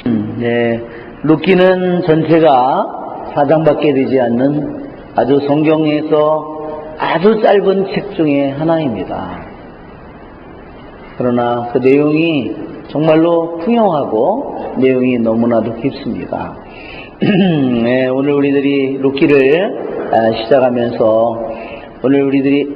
네, 룻기는 전체가 4장밖에 되지 않는 아주 성경에서 아주 짧은 책 중에 하나입니다. 그러나 그 내용이 정말로 풍요하고 내용이 너무나도 깊습니다. 네, 오늘 우리들이 룻기를 시작하면서 오늘 우리들이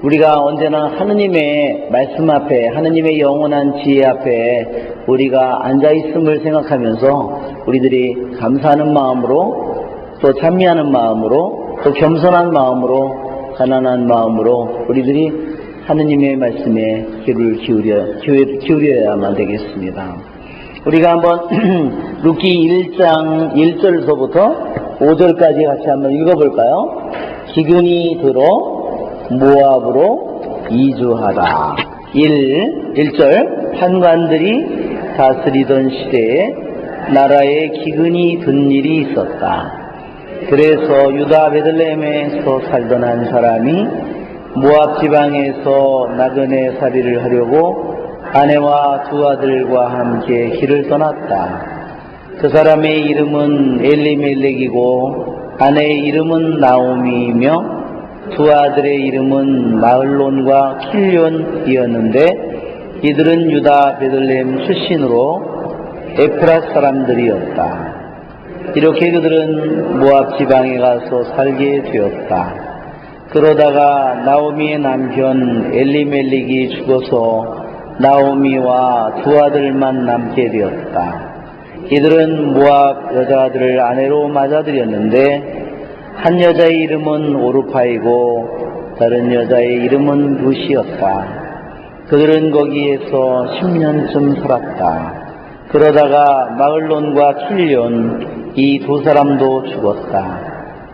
우리가 언제나 하느님의 말씀 앞에, 하느님의 영원한 지혜 앞에 우리가 앉아있음을 생각하면서 우리들이 감사하는 마음으로, 또 찬미하는 마음으로, 또 겸손한 마음으로, 가난한 마음으로 우리들이 하느님의 말씀에 귀를 기울여야만 되겠습니다. 우리가 한번 룻기 1장 1절서부터 5절까지 같이 한번 읽어볼까요? 기근이 들어 모압으로 이주하다. 1절 판관들이 다스리던 시대에 나라에 기근이 든 일이 있었다. 그래서 유다 베들레헴에서 살던 한 사람이 모압 지방에서 나그네 살이를 하려고 아내와 두 아들과 함께 길을 떠났다. 그 사람의 이름은 엘리멜렉이고 아내의 이름은 나오미이며 두 아들의 이름은 마흘론과 킬련이었는데 이들은 유다 베들레헴 출신으로 에프랏 사람들이었다. 이렇게 그들은 모압 지방에 가서 살게 되었다. 그러다가 나오미의 남편 엘리멜렉이 죽어서 나오미와 두 아들만 남게 되었다. 이들은 모압 여자들을 아내로 맞아들였는데 한 여자의 이름은 오르파이고 다른 여자의 이름은 룻이었다. 그들은 거기에서 10년쯤 살았다. 그러다가 마흘론과 킬련 이 두 사람도 죽었다.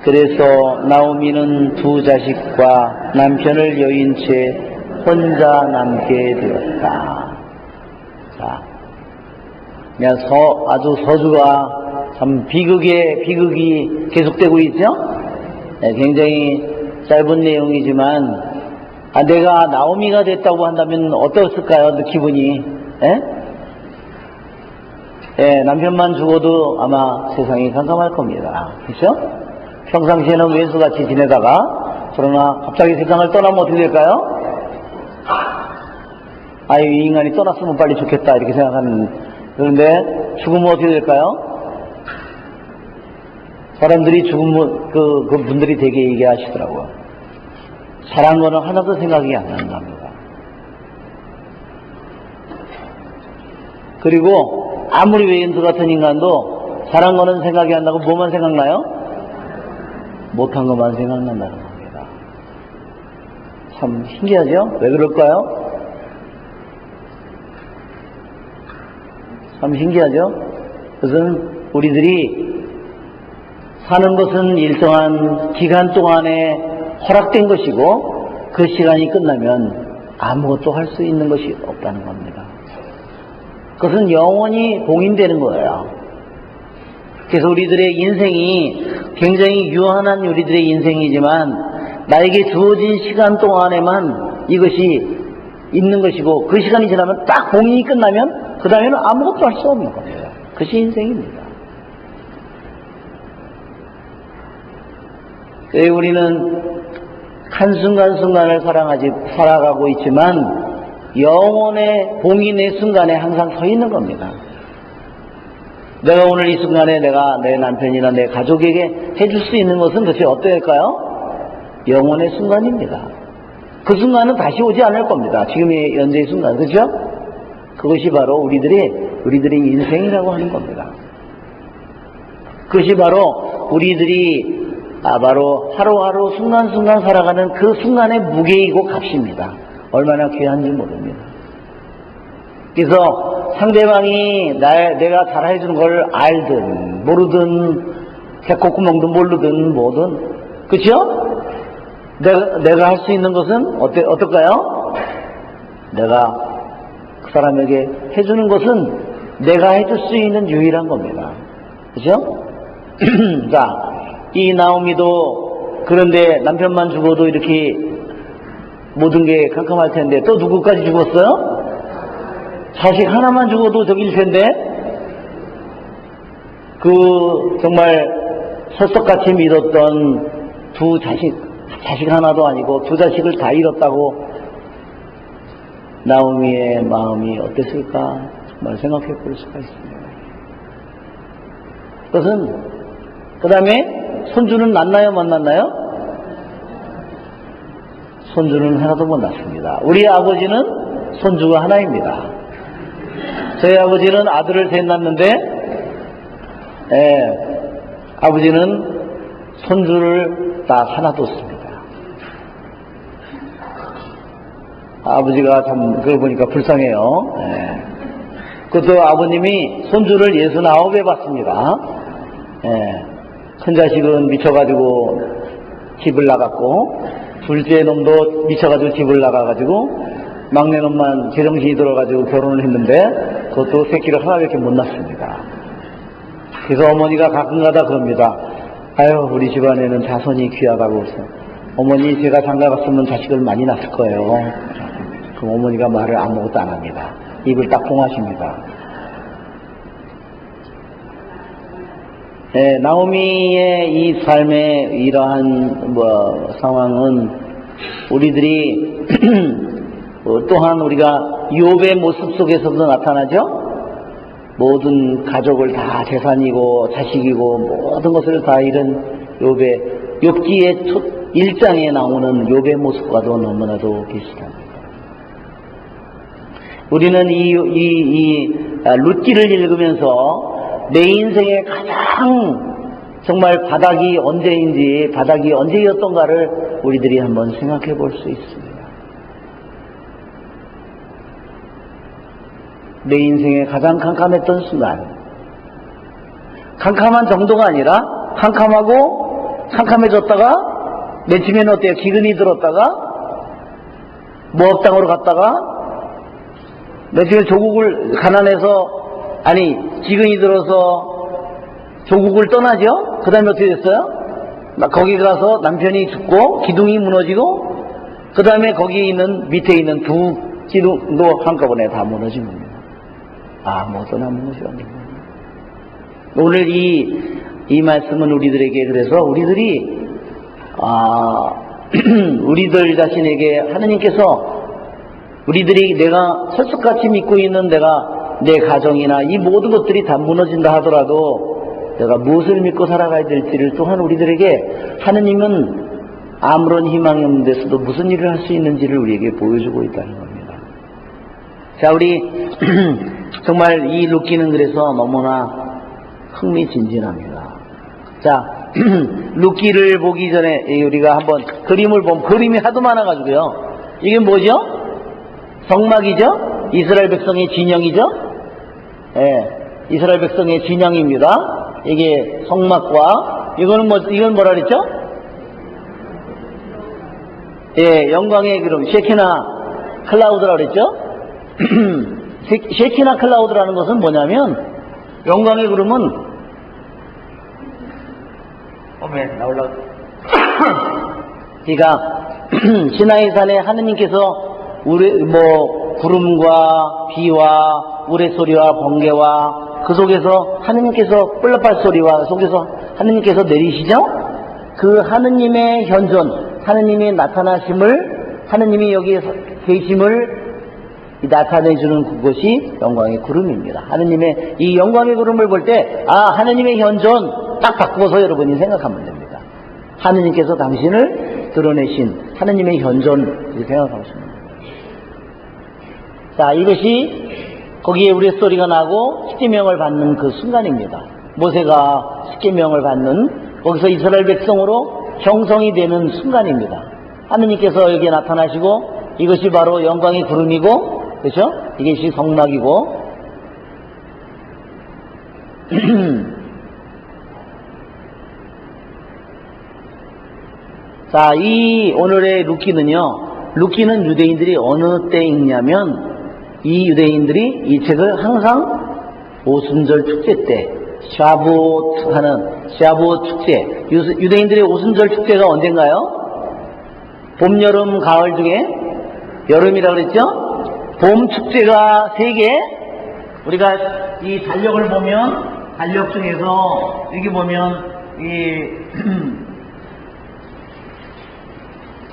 그래서 나오미는 두 자식과 남편을 여인 채 혼자 남게 되었다. 자, 아주 서주가 참 비극이 계속되고 있죠? 네, 굉장히 짧은 내용이지만, 내가 나오미가 됐다고 한다면 어떻을까요? 기분이? 남편만 죽어도 아마 세상이 깜깜할 겁니다. 그렇죠? 평상시에는 왼수같이 지내다가, 그러나 갑자기 세상을 떠나면 어떻게 될까요? 이 인간이 떠났으면 빨리 좋겠다, 이렇게 생각하는. 그런데 죽으면 어떻게 될까요? 사람들이 죽으면 그 분들이 되게 얘기하시더라고요. 사랑한 거는 하나도 생각이 안 난답니다. 그리고 아무리 웨인스 같은 인간도 사랑한 거는 생각이 안 나고 뭐만 생각나요? 못한 것만 생각난다는 겁니다. 참 신기하죠? 왜 그럴까요? 참 신기하죠? 그것은 우리들이 사는 것은 일정한 기간 동안에 허락된 것이고 그 시간이 끝나면 아무것도 할 수 있는 것이 없다는 겁니다. 그것은 영원히 봉인되는 거예요. 그래서 우리들의 인생이 굉장히 유한한 우리들의 인생이지만 나에게 주어진 시간 동안에만 이것이 있는 것이고 그 시간이 지나면 딱 봉인이 끝나면 그 다음에는 아무것도 할 수 없는 겁니다. 그것이 인생입니다. 우리는 한순간순간을 살아가고 있지만 영혼의 봉인의 순간에 항상 서 있는 겁니다. 내가 오늘 이 순간에 내가 내 남편이나 내 가족에게 해줄 수 있는 것은 도대체 어떨까요? 영혼의 순간입니다. 그 순간은 다시 오지 않을 겁니다. 지금의 현재의 순간, 그렇죠? 그것이 바로 우리들의 인생이라고 하는 겁니다. 그것이 바로 우리들이 바로 하루하루 순간순간 살아가는 그 순간의 무게이고 값입니다. 얼마나 귀한지 모릅니다. 그래서 상대방이 내가 잘해주는 걸 알든 모르든 콧구멍도 모르든 뭐든, 그렇죠? 내가 할 수 있는 것은 어떨까요? 내가 그 사람에게 해주는 것은 내가 해줄 수 있는 유일한 겁니다. 그렇죠? 자, 이 나오미도 그런데 남편만 죽어도 이렇게 모든 게 캄캄할 텐데 또 누구까지 죽었어요? 자식 하나만 죽어도 저길 텐데, 그 정말 설석같이 믿었던 두 자식 하나도 아니고 두 자식을 다 잃었다고 나오미의 마음이 어땠을까 정말 생각해 볼 수가 있습니다. 그것은 그 다음에 손주는 낳나요 못 낳나요? 손주는 하나도 못 낳습니다. 우리 아버지는 손주가 하나입니다. 저희 아버지는 아들을 셋 낳았는데 아버지는 손주를 딱 하나 뒀습니다. 아버지가 참 그걸 보니까 불쌍해요. 그것도 아버님이 손주를 69에 봤습니다. 큰 자식은 미쳐가지고 집을 나갔고 둘째 놈도 미쳐가지고 집을 나가가지고 막내 놈만 제정신이 들어가지고 결혼을 했는데 그것도 새끼를 하나밖에 못 낳습니다. 그래서 어머니가 가끔가다 그럽니다. 아유 우리 집안에는 자손이 귀하다고 해서 어머니 제가 장가 갔으면 자식을 많이 낳았을 거예요. 그럼 어머니가 말을 아무것도 안 합니다. 입을 딱 봉하십니다. 나오미의 이 삶의 이러한 상황은 우리들이 또한 우리가 욥의 모습 속에서도 나타나죠. 모든 가족을 다 재산이고 자식이고 모든 것을 다 잃은 욥기의 첫 1장에 나오는 욥의 모습과도 너무나도 비슷합니다. 우리는 이 룻기를 읽으면서 내 인생의 가장 정말 바닥이 언제였던가를 우리들이 한번 생각해 볼 수 있습니다. 내 인생의 가장 캄캄했던 순간, 캄캄한 정도가 아니라 캄캄해졌다가 맨 처음에는 어때요? 기근이 들었다가 모압당으로 갔다가 맨 처음에 조국을 가난해서 기근이 들어서 조국을 떠나죠? 그 다음에 어떻게 됐어요? 거기 가서 남편이 죽고 기둥이 무너지고 그 다음에 거기 밑에 있는 두 기둥도 한꺼번에 다 무너진 겁니다. 아무것도 남은 것이 아니고 오늘 이 말씀은 우리들에게 그래서 우리들이 우리들 자신에게 하느님께서 우리들이 내가 설석같이 믿고 있는 내 가정이나 이 모든 것들이 다 무너진다 하더라도 내가 무엇을 믿고 살아가야 될지를 또한 우리들에게 하느님은 아무런 희망이 없는 데서도 무슨 일을 할 수 있는지를 우리에게 보여주고 있다는 겁니다. 자, 우리 정말 이 룻기는 그래서 너무나 흥미진진합니다. 자, 룻기를 보기 전에 우리가 한번 그림을 보면 그림이 하도 많아가지고요. 이게 뭐죠? 성막이죠? 이스라엘 백성의 진영이죠? 이스라엘 백성의 진영입니다. 이게 성막과 이건 뭐라 그랬죠? 영광의 기름 셰키나 클라우드라 그랬죠? 셰키나 클라우드라는 것은 뭐냐면 영광의 구름은 나올라 그러니까 시나이산에 하느님께서 구름과 비와 우레소리와 번개와 그 속에서 하느님께서 뿔라팔 소리와 속에서 하느님께서 내리시죠? 그 하느님의 현존, 하느님의 나타나심을, 하느님이 여기에 계심을 나타내주는 그것이 영광의 구름입니다. 하느님의 이 영광의 구름을 볼 때 하느님의 현존 딱 바꾸어서 여러분이 생각하면 됩니다. 하느님께서 당신을 드러내신 하느님의 현존 이렇게 생각하시면 됩니다. 자, 이것이 거기에 우리의 소리가 나고 십계명을 받는 그 순간입니다. 모세가 십계명을 받는 거기서 이스라엘 백성으로 형성이 되는 순간입니다. 하느님께서 여기에 나타나시고 이것이 바로 영광의 구름이고 그렇죠? 이것이 성막이고 자, 이 오늘의 룻기는 유대인들이 어느 때 읽냐면 이 유대인들이 이 책을 항상 오순절 축제 때 샤부옷 하는 샤부옷 축제, 유대인들의 오순절 축제가 언젠가요? 봄, 여름, 가을 중에 여름이라고 그랬죠? 봄 축제가 3개. 우리가 이 달력을 보면, 달력 중에서 여기 보면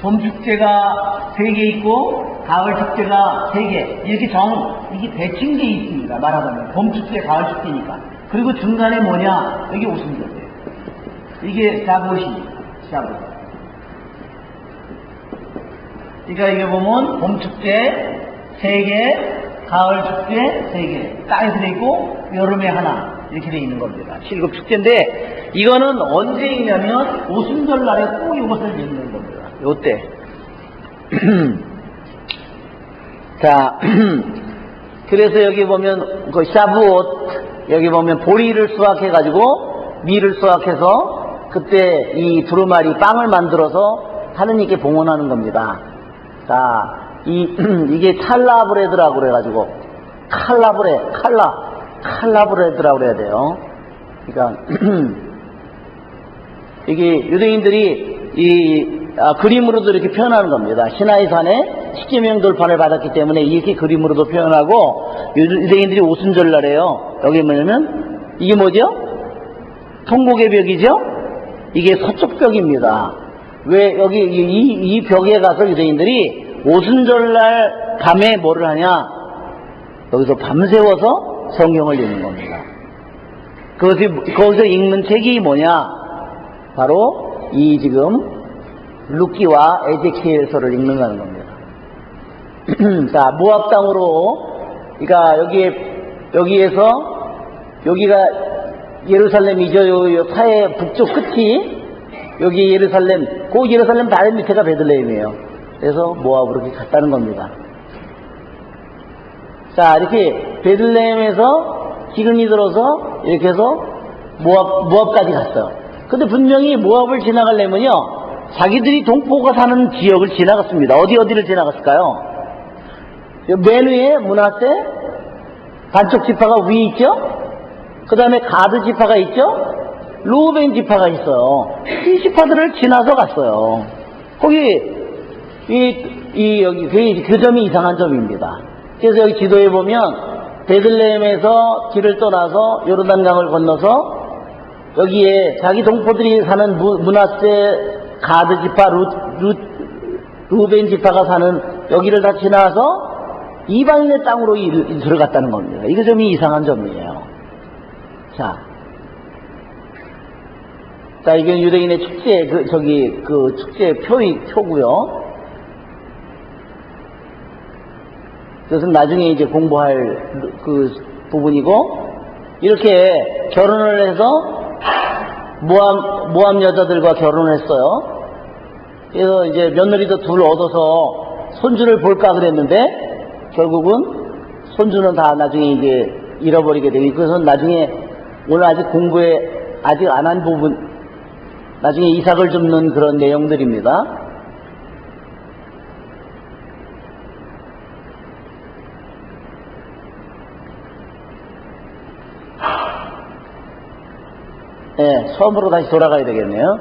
봄 축제가 3개 있고 가을 축제가 3개 이렇게 이게 배치돼 있습니다. 말하자면 봄 축제, 가을 축제니까. 그리고 중간에 뭐냐, 여기 오순절이에요. 이게 샤봇입니다. 샤봇. 그러니까 이게 보면 봄 축제 3개, 가을 축제 3개 딱 이렇게 돼 있고 여름에 하나 이렇게 돼 있는 겁니다. 7급 축제인데 이거는 언제 있냐면 오순절 날에 꼭 이것을 입는 겁니다. 요때. 자, 그래서 여기 보면 그 샤브옷, 여기 보면 보리를 수확해가지고 밀을 수확해서 그때 이 두루마리 빵을 만들어서 하느님께 봉헌하는 겁니다. 자, 이게 칼라브레드라고 그래가지고 칼라브레드라고 그래야 돼요. 그러니까 이게 유대인들이 그림으로도 이렇게 표현하는 겁니다. 시나이산에 십계명 돌판을 받았기 때문에 이렇게 그림으로도 표현하고 유대인들이 오순절날에요. 여기 뭐냐면 이게 뭐죠? 통곡의 벽이죠? 이게 서쪽 벽입니다. 왜 여기 이 벽에 가서 유대인들이 오순절날 밤에 뭐를 하냐? 여기서 밤새워서 성경을 읽는 겁니다. 거기서 읽는 책이 뭐냐? 바로 이 지금 루키와 에제키엘서를 읽는다는 겁니다. 자, 모압 땅으로, 그러니까 여기에서 여기가 예루살렘이죠. 요 사해 북쪽 끝이 여기 예루살렘, 그 예루살렘 바로 밑에가 베들레헴이에요. 그래서 모압으로 이렇게 갔다는 겁니다. 자, 이렇게 베들레헴에서 기근이 들어서 이렇게 해서 모압까지 갔어요. 근데 분명히 모압을 지나가려면요, 자기들이 동포가 사는 지역을 지나갔습니다. 어디를 지나갔을까요? 맨 위에 므낫세 반쪽 지파가 위에 있죠? 그 다음에 가드 지파가 있죠? 루벤 지파가 있어요. 이 지파들을 지나서 갔어요. 거기 여기 그 점이 이상한 점입니다. 그래서 여기 지도에 보면 베들레헴에서 길을 떠나서 요르단강을 건너서 여기에 자기 동포들이 사는 므낫세 가드 지파, 루벤 지파가 사는 여기를 다 지나서 이방인의 땅으로 들어갔다는 겁니다. 이거 점이 이상한 점이에요. 자, 이게 유대인의 축제, 그 축제 표고요. 그것은 나중에 이제 공부할 그 부분이고, 이렇게 결혼을 해서 모압 여자들과 결혼을 했어요. 그래서 이제 며느리도 둘 얻어서 손주를 볼까 그랬는데 결국은 손주는 다 나중에 이제 잃어버리게 되고, 그래서 나중에 오늘 아직 공부에 아직 안 한 부분, 나중에 이삭을 줍는 그런 내용들입니다. 네, 처음으로 다시 돌아가야 되겠네요.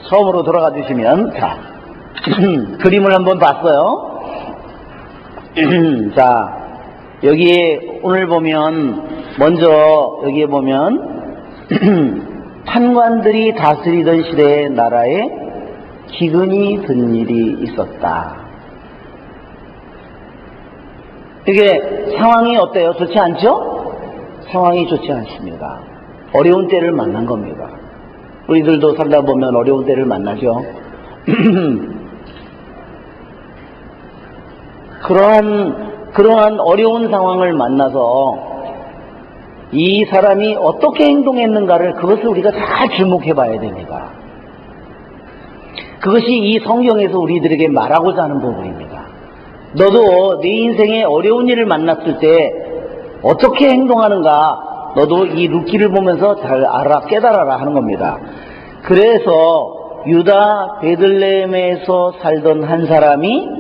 처음으로 돌아가 주시면, 자, 그림을 한번 봤어요. 자, 여기에 오늘 보면, 먼저 여기에 보면, 판관들이 다스리던 시대의 나라에 기근이 든 일이 있었다. 이게 상황이 어때요? 좋지 않죠? 상황이 좋지 않습니다. 어려운 때를 만난 겁니다. 우리들도 살다 보면 어려운 때를 만나죠. 그러한 어려운 상황을 만나서 이 사람이 어떻게 행동했는가를, 그것을 우리가 잘 주목해 봐야 됩니다. 그것이 이 성경에서 우리들에게 말하고자 하는 부분입니다. 너도 네 인생에 어려운 일을 만났을 때 어떻게 행동하는가, 너도 이 루키를 보면서 잘 알아, 깨달아라 하는 겁니다. 그래서 유다 베들레헴에서 살던 한 사람이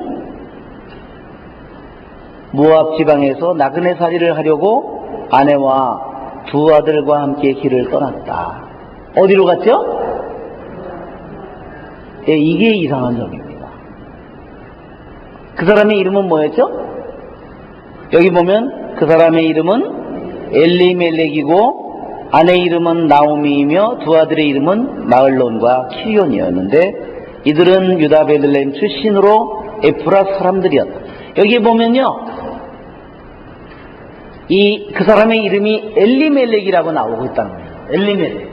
모압 지방에서 나그네 살이를 하려고 아내와 두 아들과 함께 길을 떠났다. 어디로 갔죠? 예, 이게 이상한 점입니다. 그 사람의 이름은 뭐였죠? 여기 보면 그 사람의 이름은 엘리멜렉이고 아내 이름은 나오미이며 두 아들의 이름은 마을론과 키리온이었는데 이들은 유다 베들레헴 출신으로 에프라 사람들이었다. 여기 보면요, 그 사람의 이름이 엘리멜렉이라고 나오고 있다는 거예요. 엘리멜렉.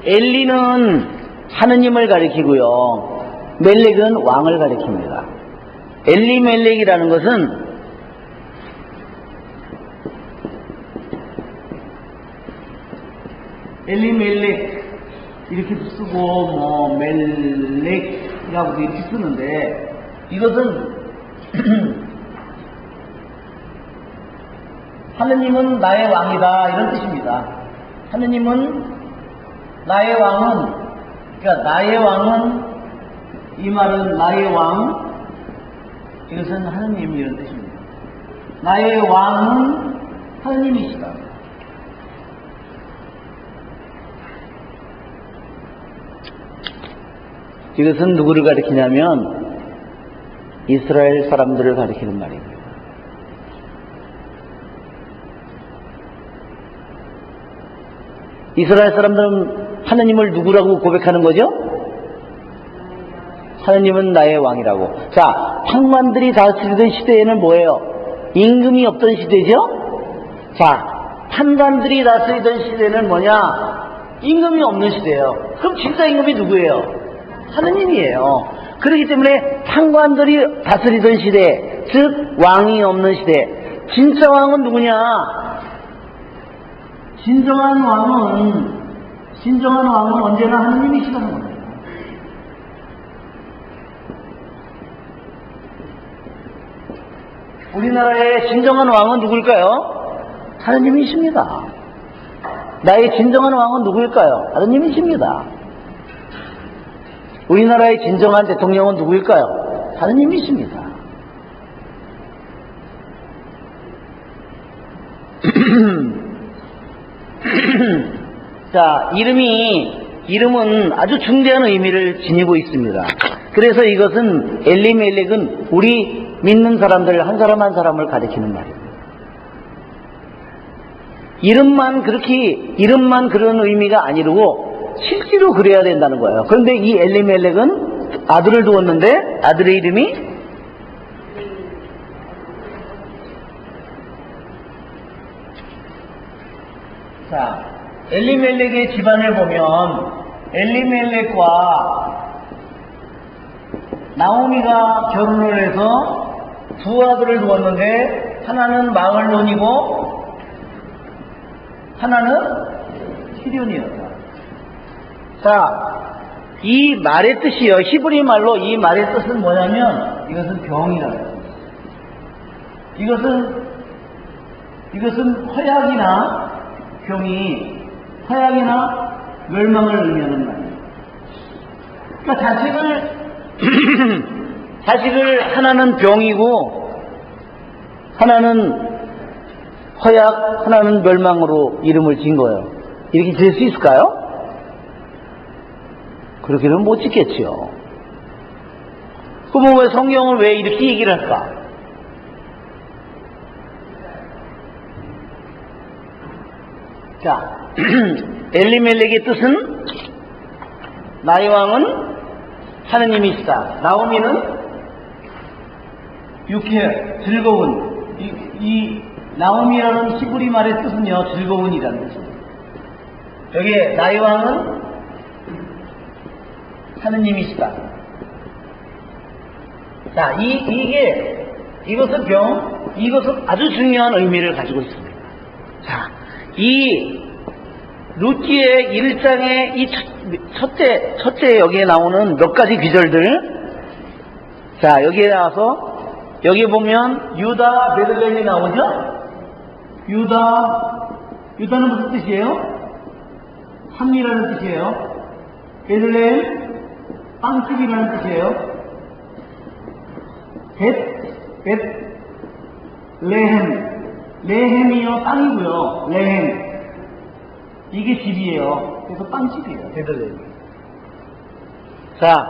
엘리는 하느님을 가리키고요, 멜렉은 왕을 가리킵니다. 엘리멜렉이라는 것은 엘리멜렉 이렇게 쓰고 멜렉이라고도 이렇게 쓰는데 이것은 하느님은 나의 왕이다 이런 뜻입니다. 하느님은 나의 왕은, 그러니까 나의 왕은, 이 말은 나의 왕, 이것은 하느님 이런 뜻입니다. 나의 왕은 하느님이시다. 이것은 누구를 가리키냐면 이스라엘 사람들을 가리키는 말입니다. 이스라엘 사람들은 하느님을 누구라고 고백하는 거죠? 하느님은 나의 왕이라고. 자, 황만들이 다스리던 시대에는 뭐예요? 임금이 없던 시대죠? 자, 판관들이 다스리던 시대는 뭐냐? 임금이 없는 시대예요. 그럼 진짜 임금이 누구예요? 하느님이에요. 그렇기 때문에 판관들이 다스리던 시대, 즉 왕이 없는 시대. 진짜 왕은 누구냐? 진정한 왕은 언제나 하느님이시라는 겁니다. 우리나라의 진정한 왕은 누굴까요? 하느님이십니다. 나의 진정한 왕은 누구일까요? 하느님이십니다. 우리나라의 진정한 대통령은 누구일까요? 하느님이십니다. 자, 이름은 아주 중대한 의미를 지니고 있습니다. 그래서 이것은 엘리멜렉은 우리 믿는 사람들 한 사람 한 사람을 가리키는 말입니다. 이름만 그런 의미가 아니고 실제로 그래야 된다는 거예요. 그런데 이 엘리멜렉은 아들을 두었는데 아들의 이름이 자, 엘리멜렉의 집안을 보면 엘리멜렉과 나오미가 결혼을 해서 두 아들을 두었는데 하나는 마을론이고 하나는 키리온이었다. 자, 이 말의 뜻이요, 히브리 말로 이 말의 뜻은 뭐냐면 이것은 병이라는 뜻이에요. 이것은 허약이나 병이 허약이나 멸망을 의미하는 말이에요. 그러니까 자식을 하나는 병이고 하나는 허약, 하나는 멸망으로 이름을 지은 거예요. 이렇게 지을 수 있을까요? 그렇게는 못 짓겠지요. 그럼 왜 성경은 왜 이렇게 얘기를 할까? 자, 엘리멜렉의 뜻은 나의 왕은 하느님이시다. 나오미는 유쾌, 즐거운. 이 나오미라는 히브리 말의 뜻은요, 즐거운이라는 뜻입니다. 여기에 나의 왕은 하느님이시다. 자, 이것은 아주 중요한 의미를 가지고 있습니다. 자, 이 룻기의 1장의 이 첫째 여기에 나오는 몇 가지 귀절들. 자, 여기에 나와서 여기 보면 유다 베들레헴이 나오죠? 유다는 무슨 뜻이에요? 산이라는 뜻이에요. 베들레헴 빵집이라는 뜻이에요. 레헴이요, 땅이고요. 레헴, 이게 집이에요. 그래서 빵집이에요, 베들레헴. 자,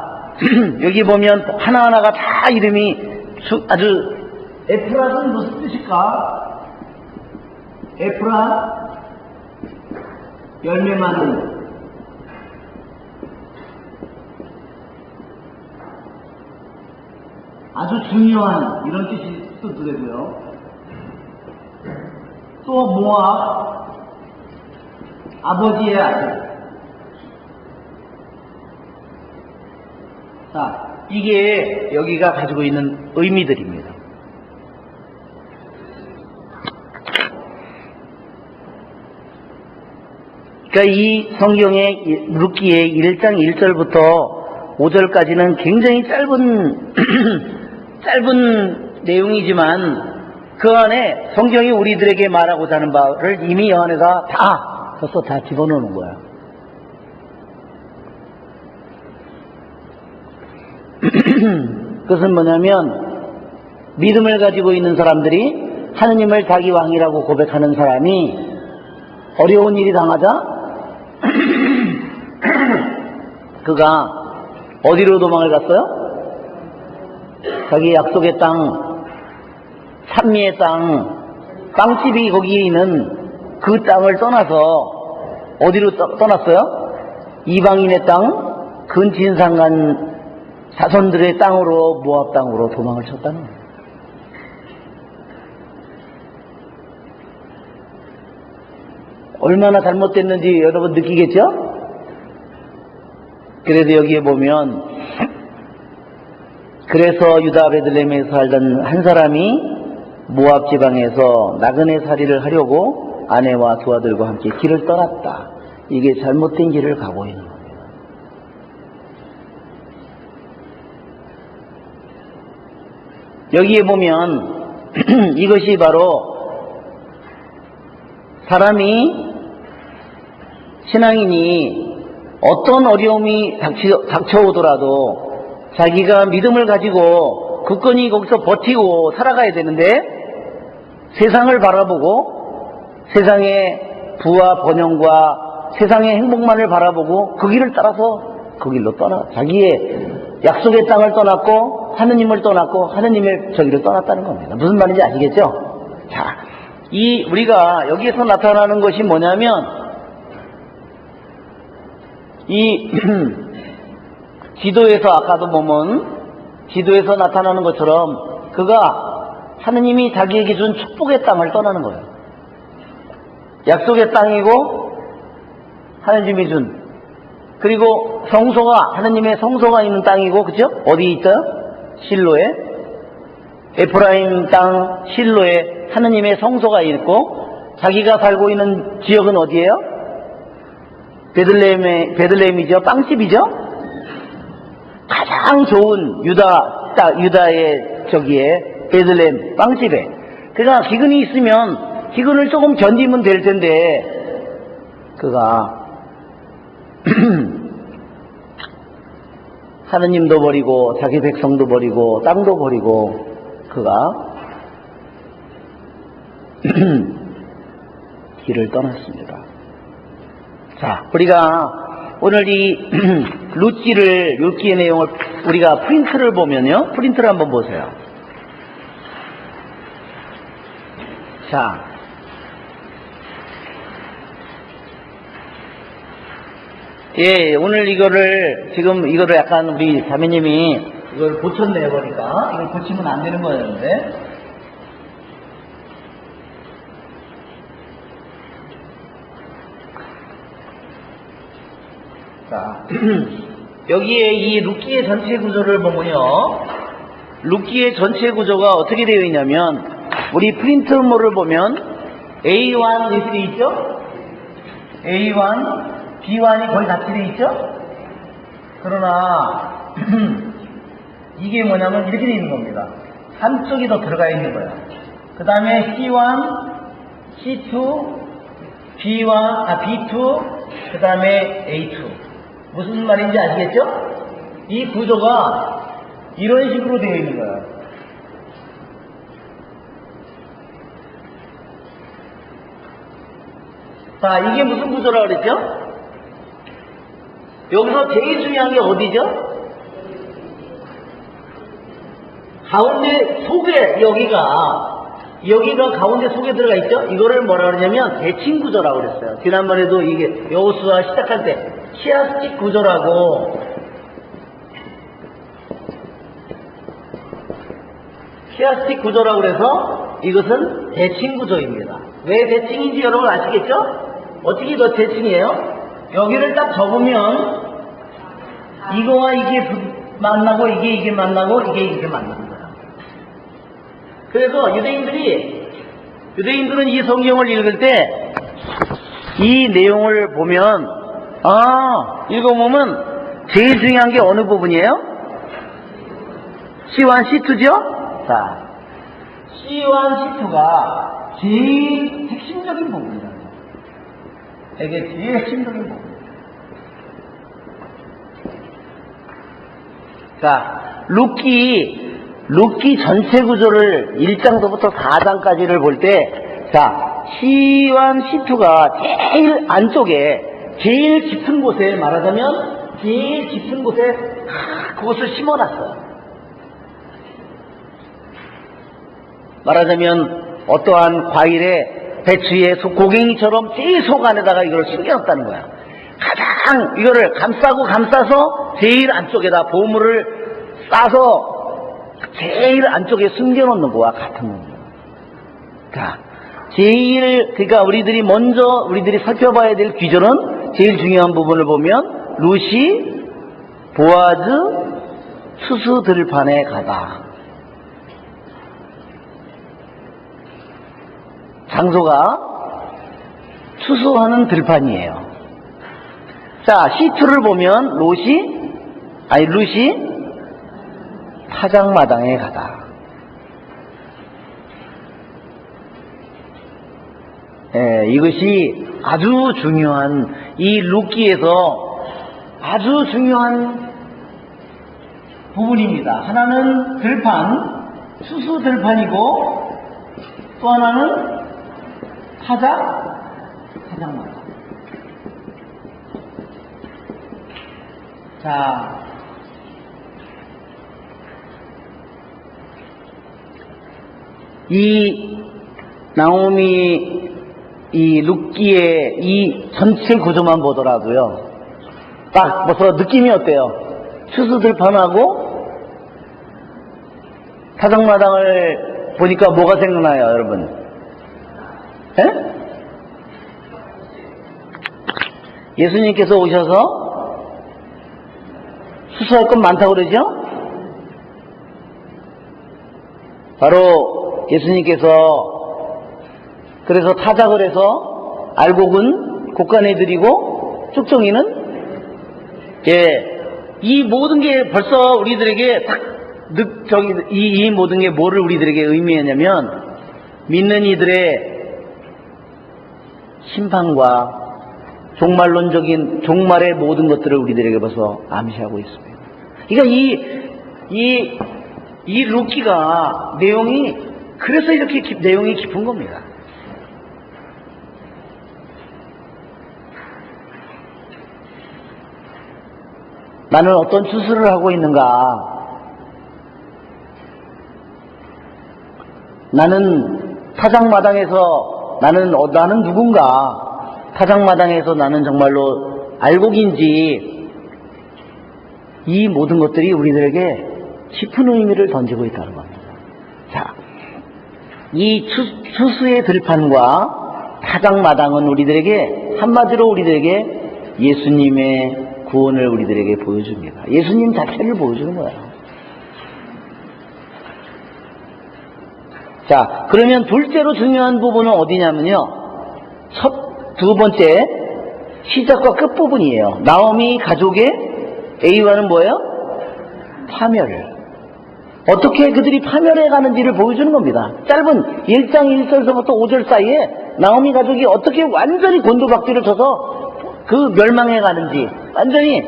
여기 보면 하나하나가 다 이름이 아주, 에프рат은 무슨 뜻일까? 에프ራት, 열매 많은. 아주 중요한 이런 뜻이 뜻되고요. 또 모압, 아버지의 아들. 자, 이게 여기가 가지고 있는 의미들입니다. 그러니까 이 성경의 룻기의 1장 1절부터 5절까지는 굉장히 짧은 내용이지만 그 안에 성경이 우리들에게 말하고자 하는 바를 이미 요한에서 다 집어넣는 거야. 그것은 뭐냐면 믿음을 가지고 있는 사람들이 하느님을 자기 왕이라고 고백하는 사람이 어려운 일이 당하자 그가 어디로 도망을 갔어요? 자기 약속의 땅, 산미의 땅, 빵집이 거기에 있는 그 땅을 떠나서 어디로 떠났어요? 이방인의 땅, 근친상간 자손들의 땅으로, 모압 땅으로 도망을 쳤다는 거예요. 얼마나 잘못됐는지 여러분 느끼겠죠? 그래도 여기에 보면 그래서 유다 베들레헴에 살던 한 사람이 모압 지방에서 나그네 살이를 하려고 아내와 두 아들과 함께 길을 떠났다. 이게 잘못된 길을 가고 있는 겁니다. 여기에 보면 이것이 바로 사람이 신앙인이 어떤 어려움이 닥쳐오더라도 자기가 믿음을 가지고 굳건히 거기서 버티고 살아가야 되는데 세상을 바라보고 세상의 부와 번영과 세상의 행복만을 바라보고 그 길을 따라서 그 길로 자기의 약속의 땅을 떠났고 하느님을 떠났고 하느님의 저기를 떠났다는 겁니다. 무슨 말인지 아시겠죠? 자, 우리가 여기에서 나타나는 것이 뭐냐면 이 지도에서 아까도 보면 지도에서 나타나는 것처럼 그가 하느님이 자기에게 준 축복의 땅을 떠나는 거예요. 약속의 땅이고 하느님이 준 그리고 성소가 하느님의 성소가 있는 땅이고 그죠? 어디 있어요? 실로에 에프라임 땅 실로에 하느님의 성소가 있고 자기가 살고 있는 지역은 어디예요? 베들레헴이죠. 빵집이죠. 가장 좋은 유다의 저기에 베들레헴 빵집에. 그러니까 기근이 있으면 기근을 조금 견디면 될 텐데 그가 하느님도 버리고 자기 백성도 버리고 땅도 버리고 그가 길을 떠났습니다. 자, 우리가 오늘 이 룻기의 내용을 우리가 프린트를 보면요. 프린트를 한번 보세요. 자, 예, 오늘 이거를 약간 우리 자매님이 이걸 고쳤네요, 보니까. 이걸 고치면 안 되는 거였는데. 자, 여기에 이 룻기의 전체 구조를 보면요. 룻기의 전체 구조가 어떻게 되어 있냐면, 우리 프린트모를 보면 A1 이렇게 있죠? A1, B1이 거의 같이 되어 있죠? 그러나 이게 뭐냐면 이렇게 되어 있는 겁니다. 한쪽이 더 들어가 있는 거예요. 그 다음에 C1, C2, B2, 그 다음에 A2. 무슨 말인지 아시겠죠? 이 구조가 이런 식으로 되어 있는 거예요. 자, 이게 무슨 구조라고 그랬죠? 여기서 제일 중요한 게 어디죠? 가운데 속에 여기가 가운데 속에 들어가 있죠? 이거를 뭐라 그러냐면 대칭 구조라고 그랬어요. 지난번에도 이게 여호수아 시작할 때 키아스틱 구조라고 그래서 이것은 대칭 구조입니다. 왜 대칭인지 여러분 아시겠죠? 어떻게 더 대칭이에요? 여기를 딱 접으면 이거와 이게 만나고 이게 만나고 이게 만나는 거야. 그래서 유대인들은 이 성경을 읽을 때 이 내용을 보면 읽어보면 제일 중요한 게 어느 부분이에요? C1, C2죠? 자, C1, C2가 제일 핵심적인 부분이에요. 이게 제일 핵심적인 부분. 자, 룻기 전체 구조를 1장서부터 4장까지를 볼 때, 자, C1, C2가 제일 안쪽에, 제일 깊은 곳에, 말하자면, 제일 깊은 곳에, 그것을 심어놨어요. 말하자면, 어떠한 과일에, 배추에, 고갱이처럼 제일 속 안에다가 이걸 숨겨놨다는 거야. 가장, 이거를 감싸서, 제일 안쪽에다 보물을 싸서, 제일 안쪽에 숨겨놓는 거와 같은 겁니다. 자, 그러니까 우리들이 살펴봐야 될 귀절은 제일 중요한 부분을 보면 루시, 보아즈, 추수 들판에 가다. 장소가 추수하는 들판이에요. 자, C2를 보면 루시 타작마당에 가다. 이것이 아주 중요한, 이 룻기에서 아주 중요한 부분입니다. 하나는 들판, 추수 들판이고, 또 하나는 타작마당. 자, 이 나오미 이 룻기의 이 전체 구조만 보더라도요, 딱 벌써 느낌이 어때요? 추수 들판하고 타작마당을 보니까 뭐가 생각나요, 여러분? 에? 예수님께서 오셔서 수수할 건 많다고 그러죠? 바로 예수님께서 그래서 타작을 해서 알곡은 곡간에 드리고 쭉정이는 이 모든 게 벌써 우리들에게 이 모든 게 뭐를 우리들에게 의미하냐면 믿는 이들의 심판과 종말의 모든 것들을 우리들에게 벌써 암시하고 있습니다. 그러니까 이 룻기가 그래서 이렇게 내용이 깊은 겁니다. 나는 어떤 추수를 하고 있는가? 나는 타작마당에서 나는 누군가? 타작마당에서 나는 정말로 알곡인지, 이 모든 것들이 우리들에게 깊은 의미를 던지고 있다는 겁니다. 자, 이 추수의 들판과 타작마당은 한마디로 우리들에게 예수님의 구원을 우리들에게 보여줍니다. 예수님 자체를 보여주는 거예요. 자, 그러면 둘째로 중요한 부분은 어디냐면요, 두 번째 시작과 끝부분이에요. 나오미 가족의 A와는 뭐예요? 파멸을. 어떻게 그들이 파멸해 가는지를 보여주는 겁니다. 짧은 1장 1절서부터 5절 사이에 나오미 가족이 어떻게 완전히 곤두박질을 쳐서 그 멸망해 가는지, 완전히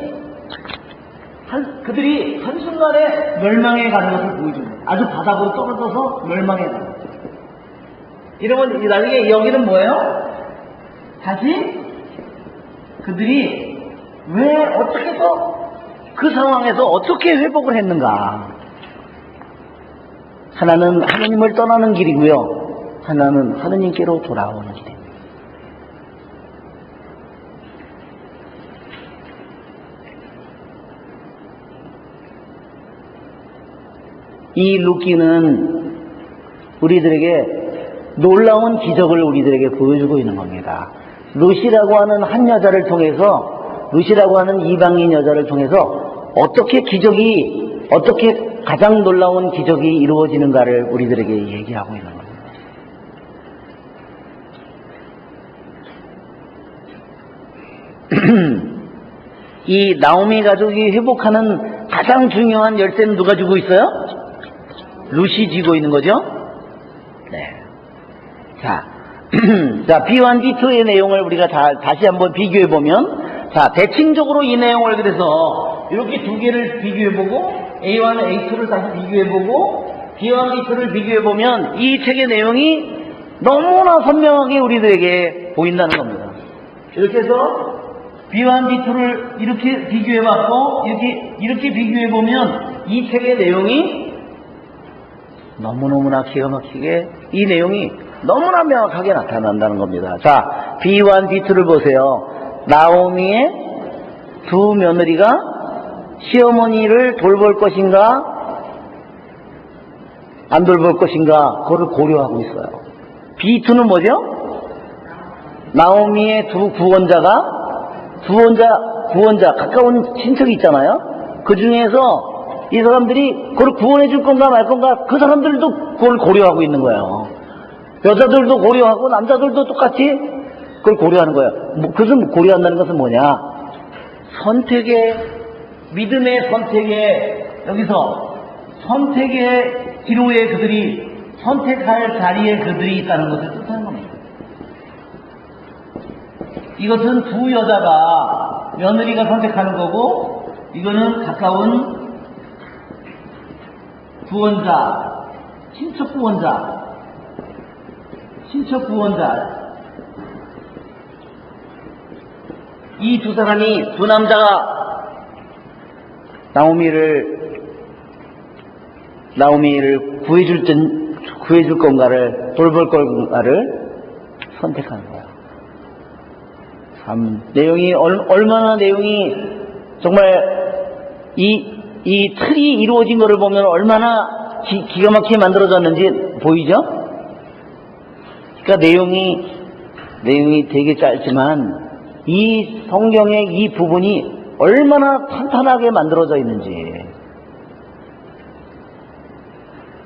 그들이 한순간에 멸망해 가는 것을 보여줍니다. 아주 바닥으로 떨어져서 멸망해 가는 거죠. 여러분, 나중에 여기는 뭐예요? 다시 그들이 왜 어떻게 해서 그 상황에서 어떻게 회복을 했는가? 하나는 하느님을 떠나는 길이고요. 하나는 하느님께로 돌아오는 길입니다. 이 룻기는 우리들에게 놀라운 기적을 우리들에게 보여주고 있는 겁니다. 룻이라고 하는 한 여자를 통해서, 룻이라고 하는 이방인 여자를 통해서 어떻게 가장 놀라운 기적이 이루어지는가를 우리들에게 얘기하고 있는 겁니다. 이 나오미 가족이 회복하는 가장 중요한 열쇠는 누가 쥐고 있어요? 룻이 쥐고 있는 거죠? 네. 자, B1, B2의 내용을 우리가 다시 한번 비교해보면, 자, 대칭적으로 이 내용을 그래서 이렇게 두 개를 비교해보고, A1, A2를 다시 비교해보고, B1, B2를 비교해보면 이 책의 내용이 너무나 선명하게 우리들에게 보인다는 겁니다. 이렇게 해서 B1, B2를 이렇게 비교해봤고, 이렇게 비교해보면 이 책의 내용이 너무너무나 기가 막히게 이 내용이 너무나 명확하게 나타난다는 겁니다. 자, B1, B2를 보세요. 나오미의 두 며느리가 시어머니를 돌볼 것인가 안 돌볼 것인가 그걸 고려하고 있어요. B2는 뭐죠? 나오미의 두 구원자 가까운 친척이 있잖아요. 그 중에서 이 사람들이 그걸 구원해 줄 건가 말 건가 그 사람들도 그걸 고려하고 있는 거예요. 여자들도 고려하고 남자들도 똑같이 그걸 고려하는 거예요. 그것은 고려한다는 것은 뭐냐? 믿음의 선택에, 여기서 선택의 기로에 그들이 선택할 자리에 그들이 있다는 것을 뜻하는 겁니다. 이것은 두 여자가 며느리가 선택하는 거고, 이거는 가까운 구원자, 친척 구원자. 이 두 사람이, 두 남자가 나오미를 구해줄 건가를, 돌볼 건가를 선택하는 거예요. 참, 얼마나 내용이, 정말, 이 틀이 이루어진 것을 보면 얼마나 기가 막히게 만들어졌는지 보이죠? 그러니까 내용이 되게 짧지만 이 성경의 이 부분이 얼마나 탄탄하게 만들어져 있는지.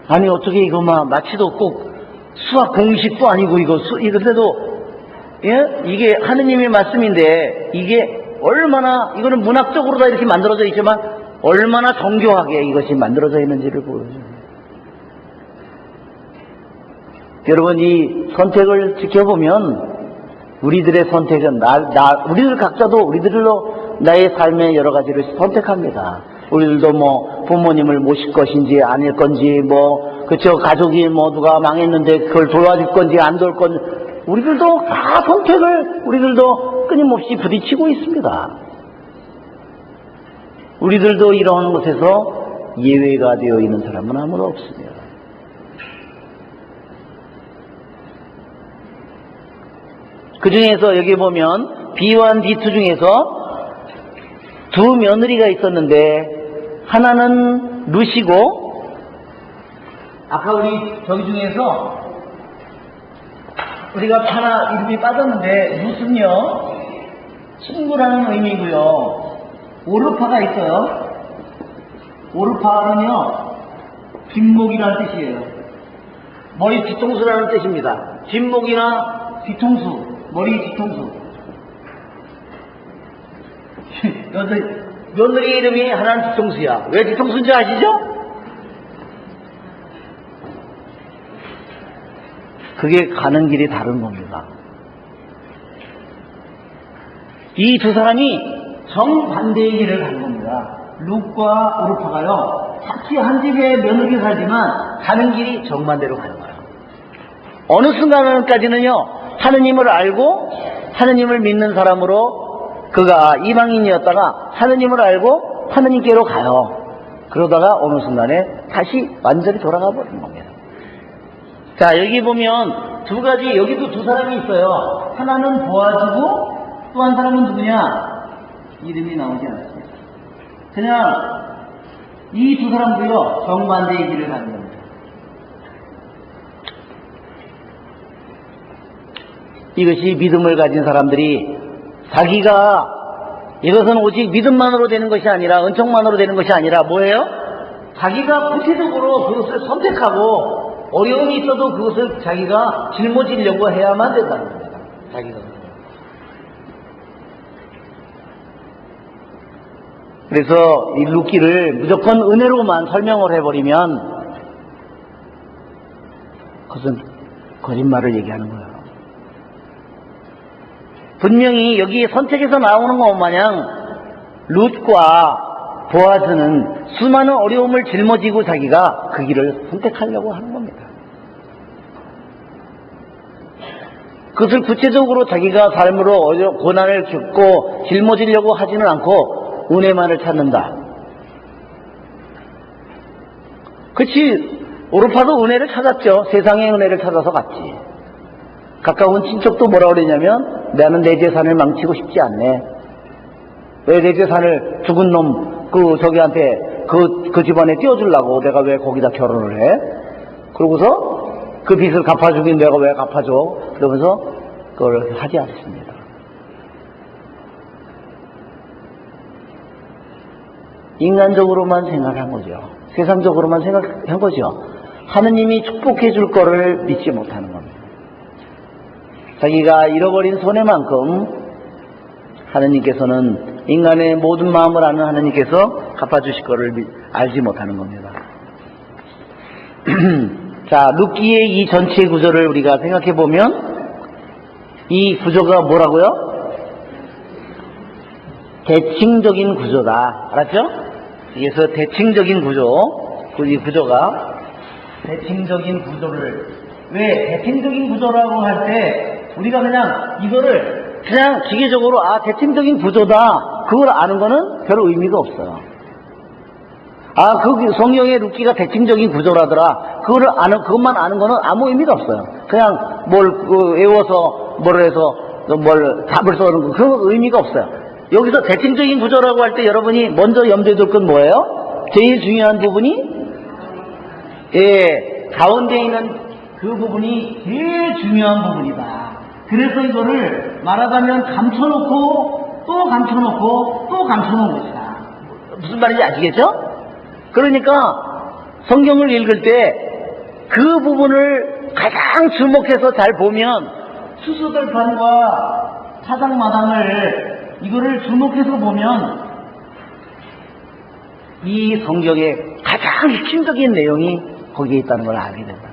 아니 어떻게 이거 마치도 꼭 수학 공식도 아니고 이런데도 예? 이게 하느님의 말씀인데 이게 얼마나 이거는 문학적으로 다 이렇게 만들어져 있지만 얼마나 정교하게 이것이 만들어져 있는지를 보여줘요. 여러분 이 선택을 지켜보면 우리들의 선택은 우리들 각자도 우리들로 나의 삶의 여러 가지를 선택합니다. 우리들도 부모님을 모실 것인지 아닐 건지 그쵸 가족이 누가 망했는데 그걸 도와줄 건지 안 도울 건지 우리들도 다 선택을 우리들도 끊임없이 부딪히고 있습니다. 우리들도 이러한 것에서 예외가 되어 있는 사람은 아무도 없습니다. 그 중에서 여기 보면 B1, B2 중에서 두 며느리가 있었는데 하나는 룻이고 아까 우리 저기 중에서 우리가 하나 이름이 빠졌는데 룻은요 친구라는 의미고요. 오르파가 있어요. 오르파는요 뒷목이라는 뜻이에요. 머리 뒤통수라는 뜻입니다. 뒷목이나 뒤통수, 머리 뒤통수. 며느리 이름이 하나는 뒤통수야. 왜 뒤통수인지 아시죠? 그게 가는 길이 다른 겁니다. 이 두 사람이 정반대의 길을 간 겁니다. 룻과 오르파가요 같이 한 집에 며느리 살지만 가는 길이 정반대로 가는 거예요. 어느 순간까지는요 하느님을 알고 하느님을 믿는 사람으로 그가 이방인이었다가 하느님을 알고 하느님께로 가요. 그러다가 어느 순간에 다시 완전히 돌아가 버리는 겁니다. 자, 여기 보면 두 가지, 여기도 두 사람이 있어요. 하나는 보아즈고 또 한 사람은 누구냐? 이름이 나오지 않습니다. 그냥 이 두 사람도요, 정반대의 길을 가는 겁니다. 이것이 믿음을 가진 사람들이 자기가 이것은 오직 믿음만으로 되는 것이 아니라 은총만으로 되는 것이 아니라 뭐예요? 자기가 구체적으로 그것을 선택하고 어려움이 있어도 그것을 자기가 짊어지려고 해야만 된다는 겁니다. 자기가. 그래서 이 룻기를 무조건 은혜로만 설명을 해버리면 그것은 거짓말을 얘기하는 거예요. 분명히 여기 선택에서 나오는 것 마냥 룻과 보아즈는 수많은 어려움을 짊어지고 자기가 그 길을 선택하려고 하는 겁니다. 그것을 구체적으로 자기가 삶으로 고난을 겪고 짊어지려고 하지는 않고 은혜만을 찾는다. 그치, 오르파도 은혜를 찾았죠. 세상의 은혜를 찾아서 갔지. 가까운 친척도 뭐라 그러냐면 나는 내 재산을 망치고 싶지 않네. 왜 내 재산을 죽은 놈 저기한테 그 집안에 띄워주려고 내가 왜 거기다 결혼을 해? 그러고서 그 빚을 갚아주긴 내가 왜 갚아줘? 그러면서 그걸 하지 않습니다. 인간적으로만 생각한 거죠. 세상적으로만 생각한 거죠. 하느님이 축복해 줄 거를 믿지 못하는 겁니다. 자기가 잃어버린 손해만큼 하느님께서는 인간의 모든 마음을 아는 하느님께서 갚아주실 거를 알지 못하는 겁니다. 자, 룻기의 이 전체 구조를 우리가 생각해 보면 이 구조가 뭐라고요? 대칭적인 구조다. 알았죠? 그래서 대칭적인 구조, 이 구조가 대칭적인 구조를, 왜 대칭적인 구조라고 할 때 우리가 그냥 이거를 그냥 기계적으로 대칭적인 구조다 그걸 아는 거는 별 의미가 없어요. 그 성경의 룻기가 대칭적인 구조라더라 그것만 아는 거는 아무 의미가 없어요. 그냥 외워서 뭘 해서 뭘 답을 써는 거 그런 의미가 없어요. 여기서 대칭적인 구조라고 할 때 여러분이 먼저 염두에 둘 건 뭐예요? 제일 중요한 부분이 가운데 있는 그 부분이 제일 중요한 부분이다. 그래서 이거를 말하자면 감춰놓고 또 감춰놓고 또 감춰놓은 것이다. 무슨 말인지 아시겠죠? 그러니까 성경을 읽을 때 그 부분을 가장 주목해서 잘 보면 수수들판과 사당마당을 이거를 주목해서 보면 이 성경의 가장 핵심적인 내용이 거기에 있다는 걸 알게 된다.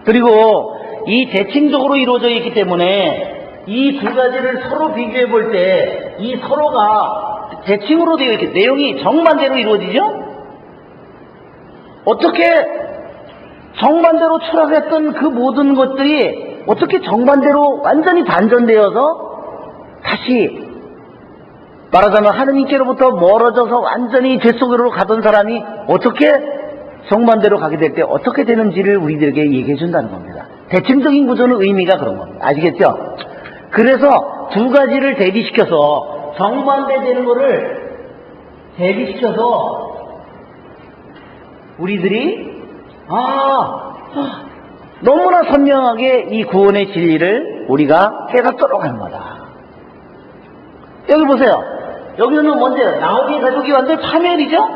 그리고 이 대칭적으로 이루어져 있기 때문에 이 두 가지를 서로 비교해 볼 때 이 서로가 대칭으로 되어 있기 때문에 내용이 정반대로 이루어지죠? 어떻게 정반대로 추락했던 그 모든 것들이 어떻게 정반대로 완전히 반전되어서 다시 말하자면 하느님께로부터 멀어져서 완전히 죄 속으로 가던 사람이 어떻게 정반대로 가게 될 때 어떻게 되는지를 우리들에게 얘기해 준다는 겁니다. 대칭적인 구조는 의미가 그런 겁니다. 아시겠죠? 그래서 두 가지를 대비시켜서 정반대되는 거를 대비시켜서 우리들이 너무나 선명하게 이 구원의 진리를 우리가 깨닫도록 하는 거다. 여기 보세요. 여기는 먼저 나오기의 가족이 완전 파멸이죠?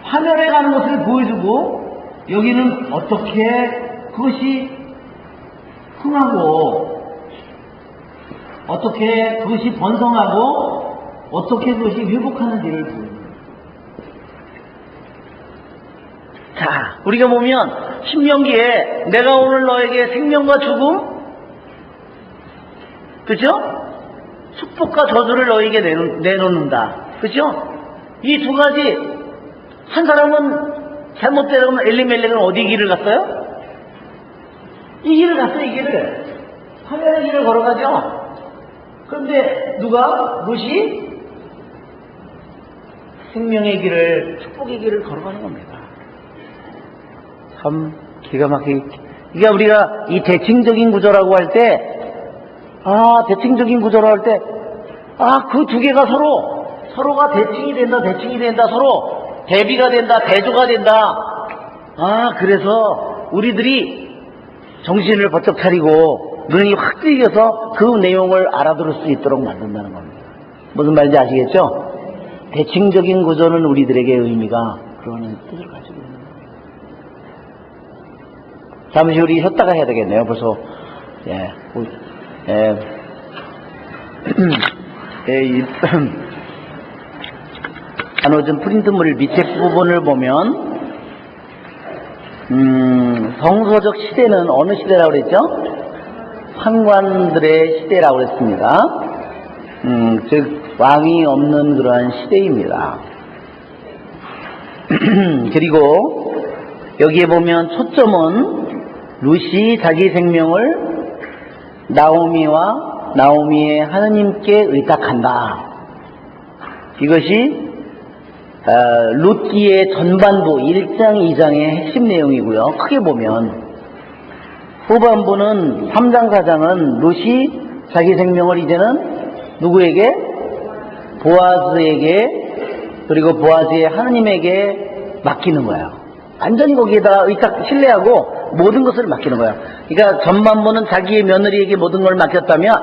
파멸해 가는 것을 보여주고 여기는 어떻게 그것이 흥하고 어떻게 그것이 번성하고 어떻게 그것이 회복하는지를 보여줍니다. 자, 우리가 보면 신명기에 내가 오늘 너에게 생명과 죽음, 그죠? 축복과 저주를 너에게 내놓는다. 그죠? 이 두 가지, 한 사람은 잘못되면 엘리멜렉은 어디 길을 갔어요? 이 길을 갔어요, 이 길을. 파멸의 길을 걸어가죠. 그런데 누가? 롯이 생명의 길을, 축복의 길을 걸어가는 겁니다. 참 기가 막히게. 그러니까 우리가 이 대칭적인 구조라고 할 때, 대칭적인 구조라고 할 때, 그 두 개가 서로가 대칭이 된다, 서로 대비가 된다, 대조가 된다. 그래서 우리들이 정신을 번쩍 차리고 눈이 확 뜨여서 그 내용을 알아들을 수 있도록 만든다는 겁니다. 무슨 말인지 아시겠죠? 대칭적인 구조는 우리들에게 의미가 그런 뜻을 가지고 있는 거예요. 잠시 우리 쉬었다가 해야 되겠네요. 벌써 나눠진 프린트물 밑에 부분을 보면 성서적 시대는 어느 시대라고 그랬죠? 판관들의 시대라고 그랬습니다. 즉 왕이 없는 그러한 시대입니다. 그리고 여기에 보면 초점은 룻이 자기 생명을 나오미의 하느님께 의탁한다. 이것이 룻기의 전반부 1장 2장의 핵심 내용이고요. 크게 보면 후반부는 3장 4장은 룻이 자기 생명을 이제는 누구에게? 보아즈에게, 그리고 보아즈의 하느님에게 맡기는 거예요. 완전히 거기에다 신뢰하고 모든 것을 맡기는 거예요. 그러니까 전반부는 자기의 며느리에게 모든 걸 맡겼다면,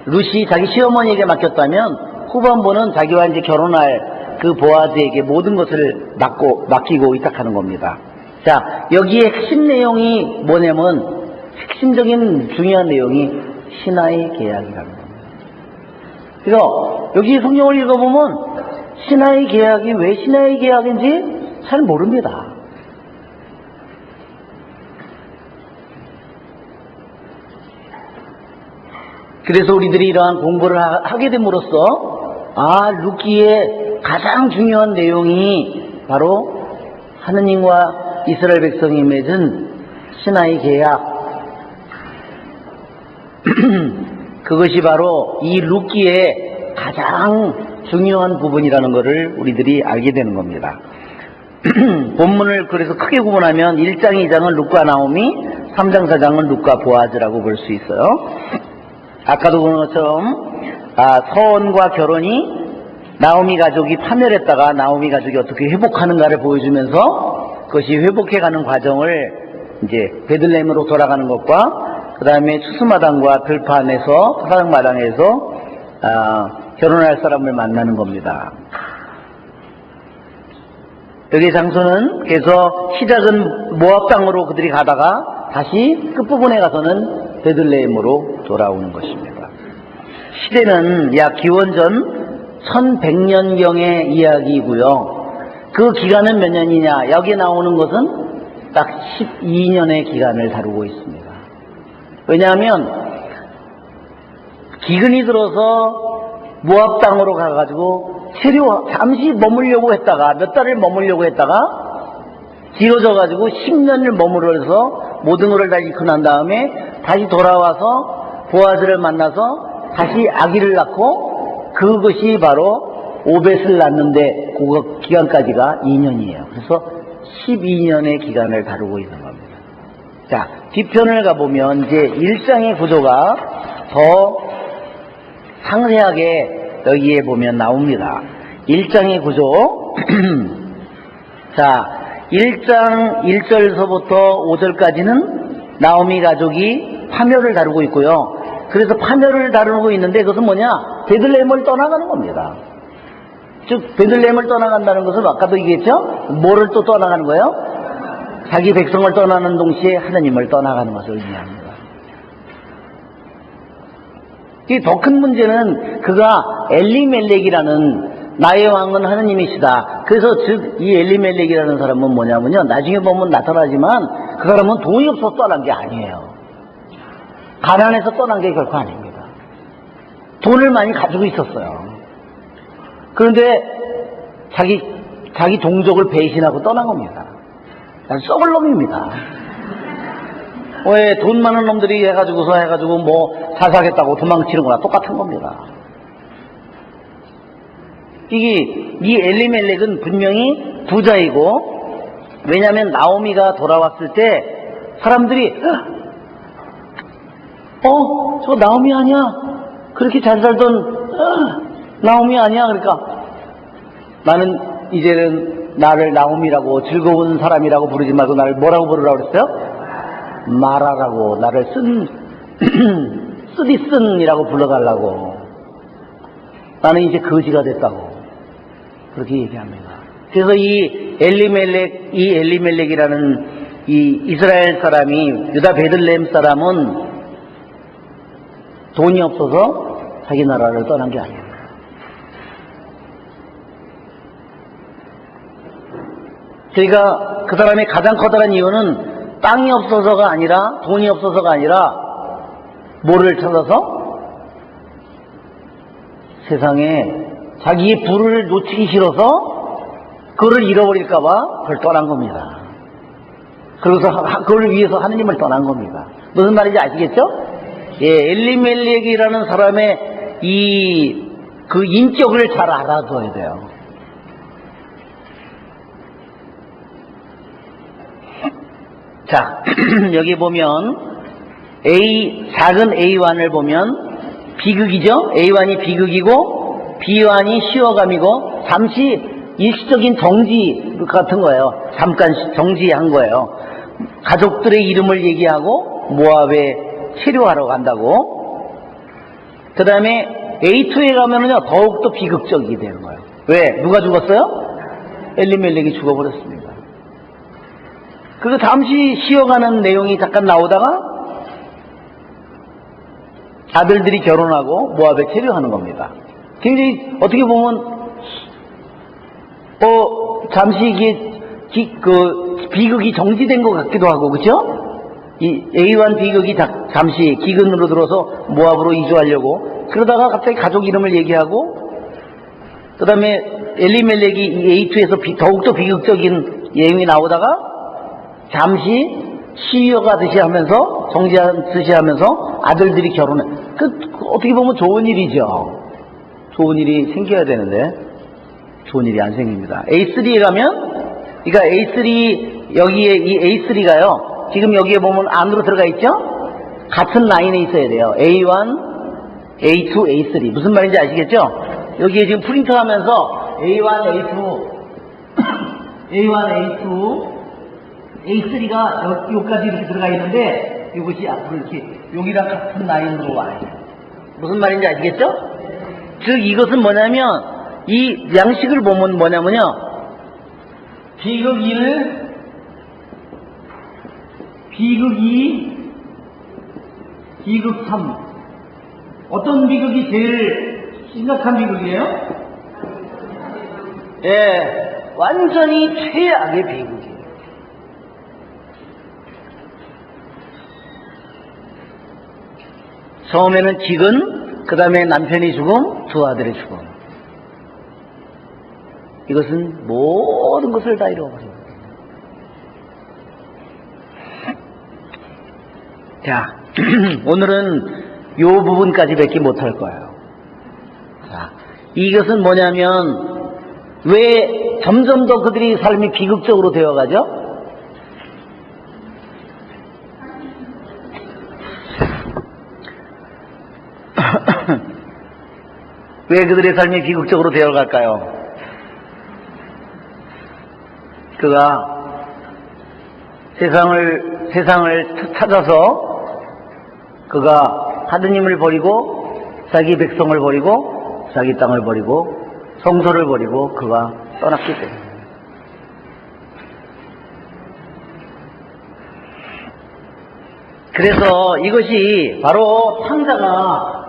룻이 자기 시어머니에게 맡겼다면 후반부는 자기와 이제 결혼할 그 보아즈에게 모든 것을 맡기고 의탁하는 겁니다. 자, 여기에 핵심 내용이 뭐냐면, 핵심적인 중요한 내용이 신하의 계약이라는 겁니다. 그래서 여기 성경을 읽어보면 신하의 계약이 왜 신하의 계약인지 잘 모릅니다. 그래서 우리들이 이러한 공부를 하게 됨으로써 룻기의 가장 중요한 내용이 바로 하느님과 이스라엘 백성이 맺은 신하의 계약, 그것이 바로 이 룻기의 가장 중요한 부분이라는 것을 우리들이 알게 되는 겁니다. 본문을 그래서 크게 구분하면 1장 2장은 룻과 나오미, 3장 4장은 룻과 보아즈라고 볼 수 있어요. 아까도 본 것처럼 서원과 결혼이 나오미 가족이 파멸했다가 나오미 가족이 어떻게 회복하는가를 보여주면서 그것이 회복해가는 과정을 이제 베들레헴으로 돌아가는 것과 그 다음에 추수마당과 들판에서 사랑마당에서 결혼할 사람을 만나는 겁니다. 여기 장소는 그래서 시작은 모압 땅으로 그들이 가다가 다시 끝부분에 가서는 베들레헴으로 돌아오는 것입니다. 시대는 약 기원전 1100년경의 이야기이고요. 그 기간은 몇 년이냐? 여기에 나오는 것은 딱 12년의 기간을 다루고 있습니다. 왜냐하면 기근이 들어서 모압 땅으로 가가지고 잠시 머물려고 했다가 몇 달을 머물려고 했다가 길어져가지고 10년을 머무러서 모든 것을 다 잃고 난 다음에 다시 돌아와서 보아즈를 만나서 다시 아기를 낳고 그것이 바로 오벳을 낳는데 그 기간까지가 2년이에요. 그래서 12년의 기간을 다루고 있는 겁니다. 자, 뒤편을 가보면 이제 1장의 구조가 더 상세하게 여기에 보면 나옵니다. 1장의 구조. 자, 1장 1절서부터 5절까지는 나오미 가족이 파멸을 다루고 있고요. 그래서 파멸을 다루고 있는데 그것은 뭐냐? 베들레헴을 떠나가는 겁니다. 즉 베들레헴을 떠나간다는 것은 아까도 얘기했죠? 뭐를 또 떠나가는 거예요? 자기 백성을 떠나는 동시에 하느님을 떠나가는 것을 의미합니다. 이 더 큰 문제는 그가 엘리멜렉이라는 나의 왕은 하느님이시다. 그래서 즉 이 엘리멜렉이라는 사람은 뭐냐면요, 나중에 보면 나타나지만 그 사람은 돈이 없어서 떠난 게 아니에요. 가난해서 떠난 게 결코 아닙니다. 돈을 많이 가지고 있었어요. 그런데 자기 동족을 배신하고 떠난 겁니다. 썩을 놈입니다. 왜 돈 많은 놈들이 해가지고 뭐 사사하겠다고 도망치는 거나 똑같은 겁니다. 이 엘리멜렉은 분명히 부자이고, 왜냐하면 나오미가 돌아왔을 때 사람들이 저 나오미 아니야? 그렇게 잘 살던 나오미 아니야? 그러니까 나는 이제는 나를 나오미라고 즐거운 사람이라고 부르지 말고 나를 뭐라고 부르라고 그랬어요? 마라라고, 나를 쓰디쓴이라고 불러달라고. 나는 이제 거지가 됐다고 그렇게 얘기합니다. 그래서 이 엘리멜렉이라는 이 이스라엘 사람이, 유다 베들레헴 사람은 돈이 없어서 자기 나라를 떠난 게 아니에요. 그러니까 그 사람의 가장 커다란 이유는 땅이 없어서가 아니라, 돈이 없어서가 아니라 뭐를 찾아서? 세상에 자기의 부를 놓치기 싫어서 그거를 잃어버릴까봐 그걸 떠난 겁니다. 그래서 그걸 위해서 하느님을 떠난 겁니다. 무슨 말인지 아시겠죠? 예, 엘리멜렉이라는 사람의 그 인격을 잘 알아둬야 돼요. 자, 여기 보면 작은 A1을 보면 비극이죠? A1이 비극이고 B1이 쉬어감이고 잠시 일시적인 정지 같은 거예요. 잠깐 정지한 거예요. 가족들의 이름을 얘기하고 모압에 체류하러 간다고. 그 다음에 A2에 가면은요 더욱더 비극적이 되는 거예요. 왜? 누가 죽었어요? 엘리멜렉이 죽어버렸습니다. 그리고 잠시 쉬어가는 내용이 잠깐 나오다가 아들들이 결혼하고 모압에 체류하는 겁니다. 굉장히 어떻게 보면 잠시 이게 비극이 정지된 것 같기도 하고, 그렇죠? 이 A1 비극이 잠시 기근으로 들어서 모압으로 이주하려고 그러다가 갑자기 가족 이름을 얘기하고, 그 다음에 엘리멜렉이 A2에서 더욱더 비극적인 내용이 나오다가 잠시 쉬어가듯이 하면서, 정지하듯이 하면서 아들들이 결혼해. 어떻게 보면 좋은 일이죠. 좋은 일이 생겨야 되는데 좋은 일이 안 생깁니다. A3에 가면, 그러니까 A3, 여기에 이 A3가요 지금 여기에 보면 안으로 들어가 있죠? 같은 라인에 있어야 돼요. A1, A2, A3. 무슨 말인지 아시겠죠? 여기에 지금 프린터 하면서 A1, A2 A1, A2 A3가 여기까지 이렇게 들어가 있는데 이것이 앞으로 이렇게 여기랑 같은 라인으로 와요. 무슨 말인지 아시겠죠? 즉 이것은 뭐냐면, 이 양식을 보면 뭐냐면요, 비극 1, 비극 2, 비극 3. 어떤 비극이 제일 심각한 비극이에요? 예, 완전히 최악의 비극이에요. 처음에는 기근, 그 다음에 남편이 죽음, 두 아들의 죽음. 이것은 모든 것을 다 잃어버립니다. 자, 오늘은 이 부분까지 뵙기 못할 거예요. 자, 이것은 뭐냐면, 왜 점점 더 그들이 삶이 비극적으로 되어가죠? 왜 그들의 삶이 비극적으로 되어갈까요? 그가 세상을 찾아서 그가 하느님을 버리고 자기 백성을 버리고 자기 땅을 버리고 성소를 버리고 그가 떠났기 때문에. 그래서 이것이 바로 창자가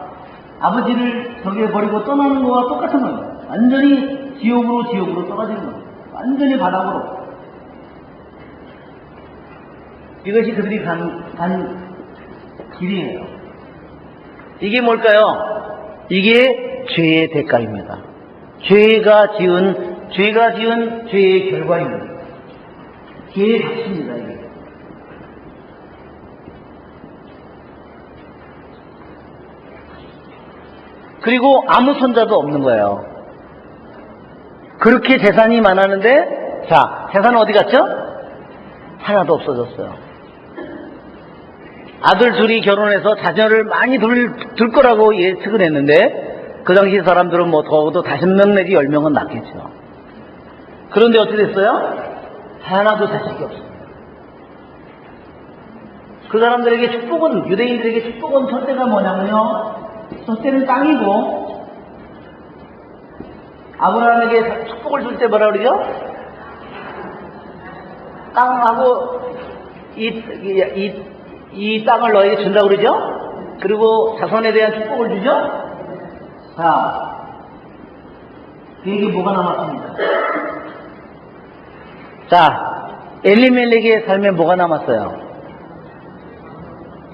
아버지를 저기에 버리고 떠나는 거와 똑같은 거예요. 완전히 지옥으로 떨어지는 거예요. 완전히 바닥으로. 이것이 그들이 간 길이에요. 이게 뭘까요? 이게 죄의 대가입니다. 죄가 지은 죄의 결과입니다. 죄의 값입니다. 이게. 그리고 아무 손자도 없는 거예요. 그렇게 재산이 많았는데, 자, 재산은 어디 갔죠? 하나도 없어졌어요. 아들 둘이 결혼해서 자녀를 많이 둘 거라고 예측을 했는데, 그 당시 사람들은 뭐 적어도 5명 내지 10명은 낳겠죠. 그런데 어떻게 됐어요? 하나도 자식이 없어요. 그 사람들에게 축복은, 유대인들에게 축복은 첫째가 뭐냐면요, 첫째는 땅이고, 아브라함에게 축복을 줄 때 뭐라 그러죠? 땅하고 이 땅을 너에게 준다고 그러죠? 그리고 자손에 대한 축복을 주죠? 자, 그에게 뭐가 남았습니다. 자, 엘리멜렉의 삶에 뭐가 남았어요?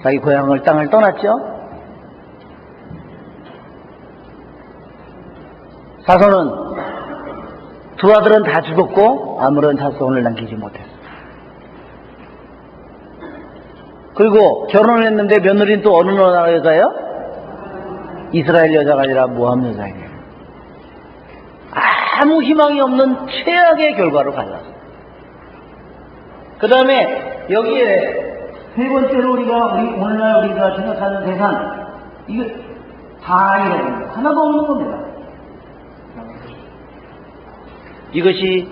자기 고향을 땅을 떠났죠? 자손은 두 아들은 다 죽었고 아무런 자손을 남기지 못했어요. 그리고 결혼을 했는데 며느리는 또 어느 나라 여자예요? 이스라엘 여자가 아니라 모함 여자예요. 아무 희망이 없는 최악의 결과를 가져왔어요. 그 다음에 여기에 세 번째로 오늘날 우리가 생각하는 재산, 이거 다 잃어버려요. 하나도 없는 겁니다. 이것이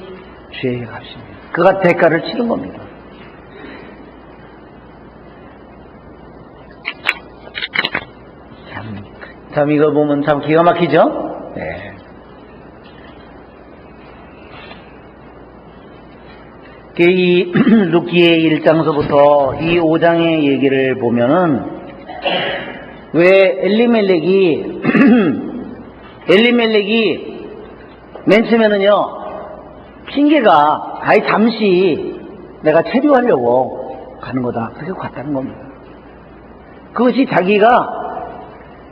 죄의 값입니다. 그가 대가를 치른 겁니다. 참 이거 보면 참 기가 막히죠? 네. 이 룻기의 1장서부터 이 5장의 얘기를 보면은 왜 엘리멜렉이 맨 처음에는요 핑계가 아예 잠시 내가 체류하려고 가는 거다 그렇게 갔다는 겁니다. 그것이 자기가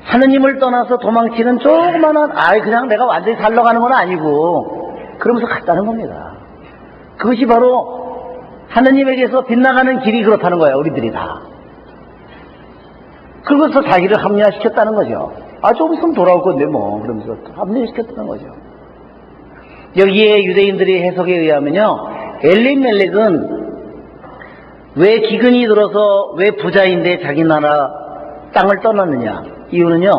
하느님을 떠나서 도망치는 조그마한 그냥 내가 완전히 살러 가는 건 아니고 그러면서 갔다는 겁니다. 그것이 바로 하느님에게서 빗나가는 길이 그렇다는 거예요. 우리들이 다. 그러면서 자기를 합리화시켰다는 거죠. 좀 있으면 돌아올 건데 뭐 그러면서 합리화시켰다는 거죠. 여기에 유대인들의 해석에 의하면요 엘리멜렉은 왜 기근이 들어서 왜 부자인데 자기 나라 땅을 떠났느냐. 이유는요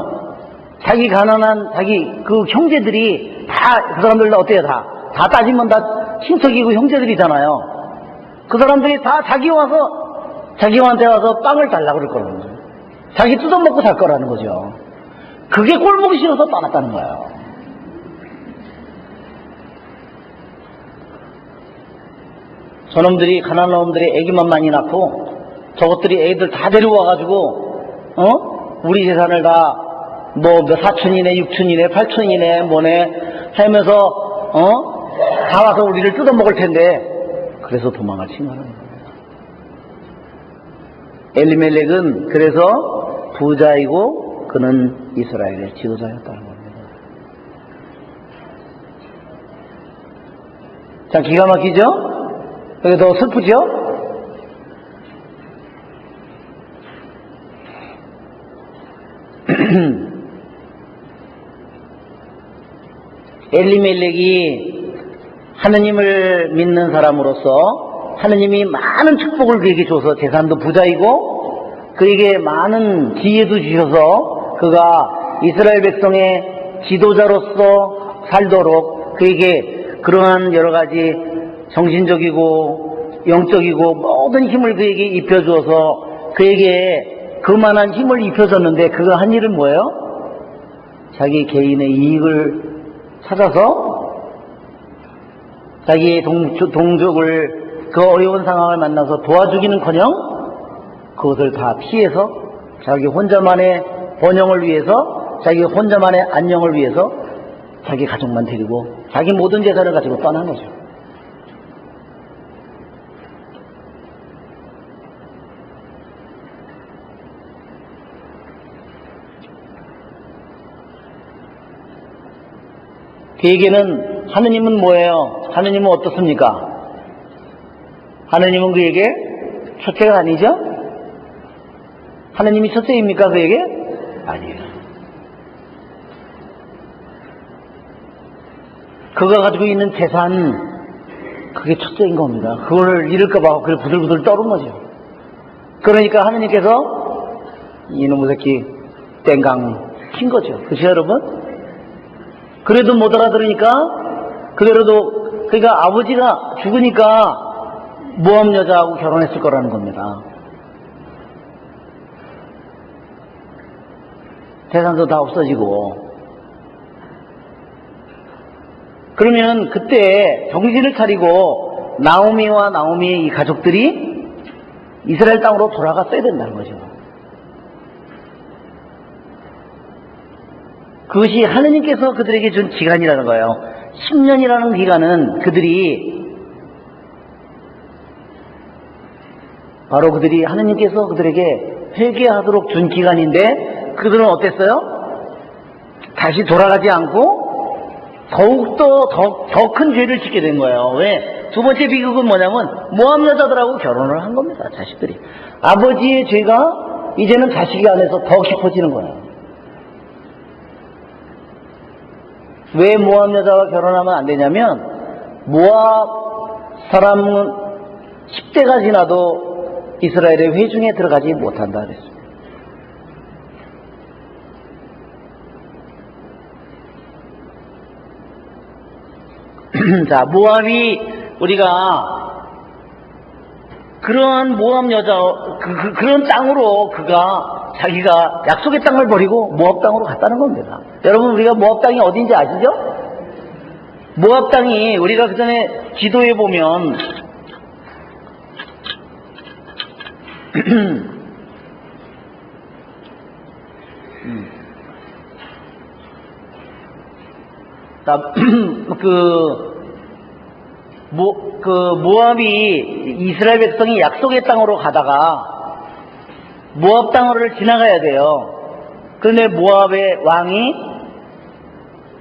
자기 가난한 자기 그 형제들이 다 그 사람들 다 어때요? 다 따지면 다 친척이고 형제들이잖아요. 그 사람들이 다 자기한테 와서 빵을 달라고 그럴 거라는 거죠. 자기 뜯어먹고 살 거라는 거죠. 그게 꼴보기 싫어서 떠났다는 거예요. 저놈들이 가난한 놈들이 애기만 많이 낳고 저것들이 애들 다 데려와가지고 우리 재산을 다 뭐 사촌이네 육촌이네 팔촌이네 뭐네 하면서 다 와서 우리를 뜯어먹을 텐데 그래서 도망을 친 거는 거예요. 엘리멜렉은 그래서 부자이고 그는 이스라엘의 지도자였다는 겁니다. 자, 기가 막히죠? 여기 더 슬프죠? 엘리멜렉이 하느님을 믿는 사람으로서 하느님이 많은 축복을 그에게 줘서 재산도 부자이고 그에게 많은 지혜도 주셔서 그가 이스라엘 백성의 지도자로서 살도록 그에게 그러한 여러 가지 정신적이고 영적이고 모든 힘을 그에게 입혀주어서 그에게 그만한 힘을 입혀줬는데 그가 한 일은 뭐예요? 자기 개인의 이익을 찾아서 자기의 동족을 그 어려운 상황을 만나서 도와주기는커녕 그것을 다 피해서 자기 혼자만의 번영을 위해서 자기 혼자만의 안녕을 위해서 자기 가족만 데리고 자기 모든 재산을 가지고 떠난 거죠. 그에게는 하느님은 뭐예요? 하느님은 어떻습니까? 하느님은 그에게 첫째가 아니죠? 하느님이 첫째입니까 그에게? 아니에요. 그가 가지고 있는 재산, 그게 첫째인 겁니다. 그걸 잃을까봐 그걸 부들부들 떠는 거죠. 그러니까 하느님께서 이놈의 새끼 땡강 킨 거죠. 그렇죠, 여러분? 그래도 못 알아들으니까 그대로도, 그러니까 아버지가 죽으니까 모함 여자하고 결혼했을 거라는 겁니다. 재산도 다 없어지고. 그러면 그때 정신을 차리고 나오미와 나오미의 이 가족들이 이스라엘 땅으로 돌아갔어야 된다는 거죠. 그것이 하느님께서 그들에게 준 기간이라는 거예요. 10년이라는 기간은 바로 그들이 하느님께서 그들에게 회개하도록 준 기간인데, 그들은 어땠어요? 다시 돌아가지 않고 더욱더 더 큰 죄를 짓게 된 거예요. 왜? 두 번째 비극은 뭐냐면 모함 여자들하고 결혼을 한 겁니다. 자식들이. 아버지의 죄가 이제는 자식이 안에서 더 깊어지는 거예요. 왜 모함 여자와 결혼하면 안 되냐면, 모압 사람은 10대가 지나도 이스라엘의 회중에 들어가지 못한다 그랬습니다. 자, 모압이, 우리가 그러한 모압 여자, 그런 땅으로 자기가 약속의 땅을 버리고 모압 땅으로 갔다는 겁니다. 여러분, 우리가 모압 땅이 어딘지 아시죠? 모압 땅이, 우리가 그 전에 지도에 보면 모압이, 이스라엘 백성이 약속의 땅으로 가다가 모압 땅을 지나가야 돼요. 그런데 모압의 왕이,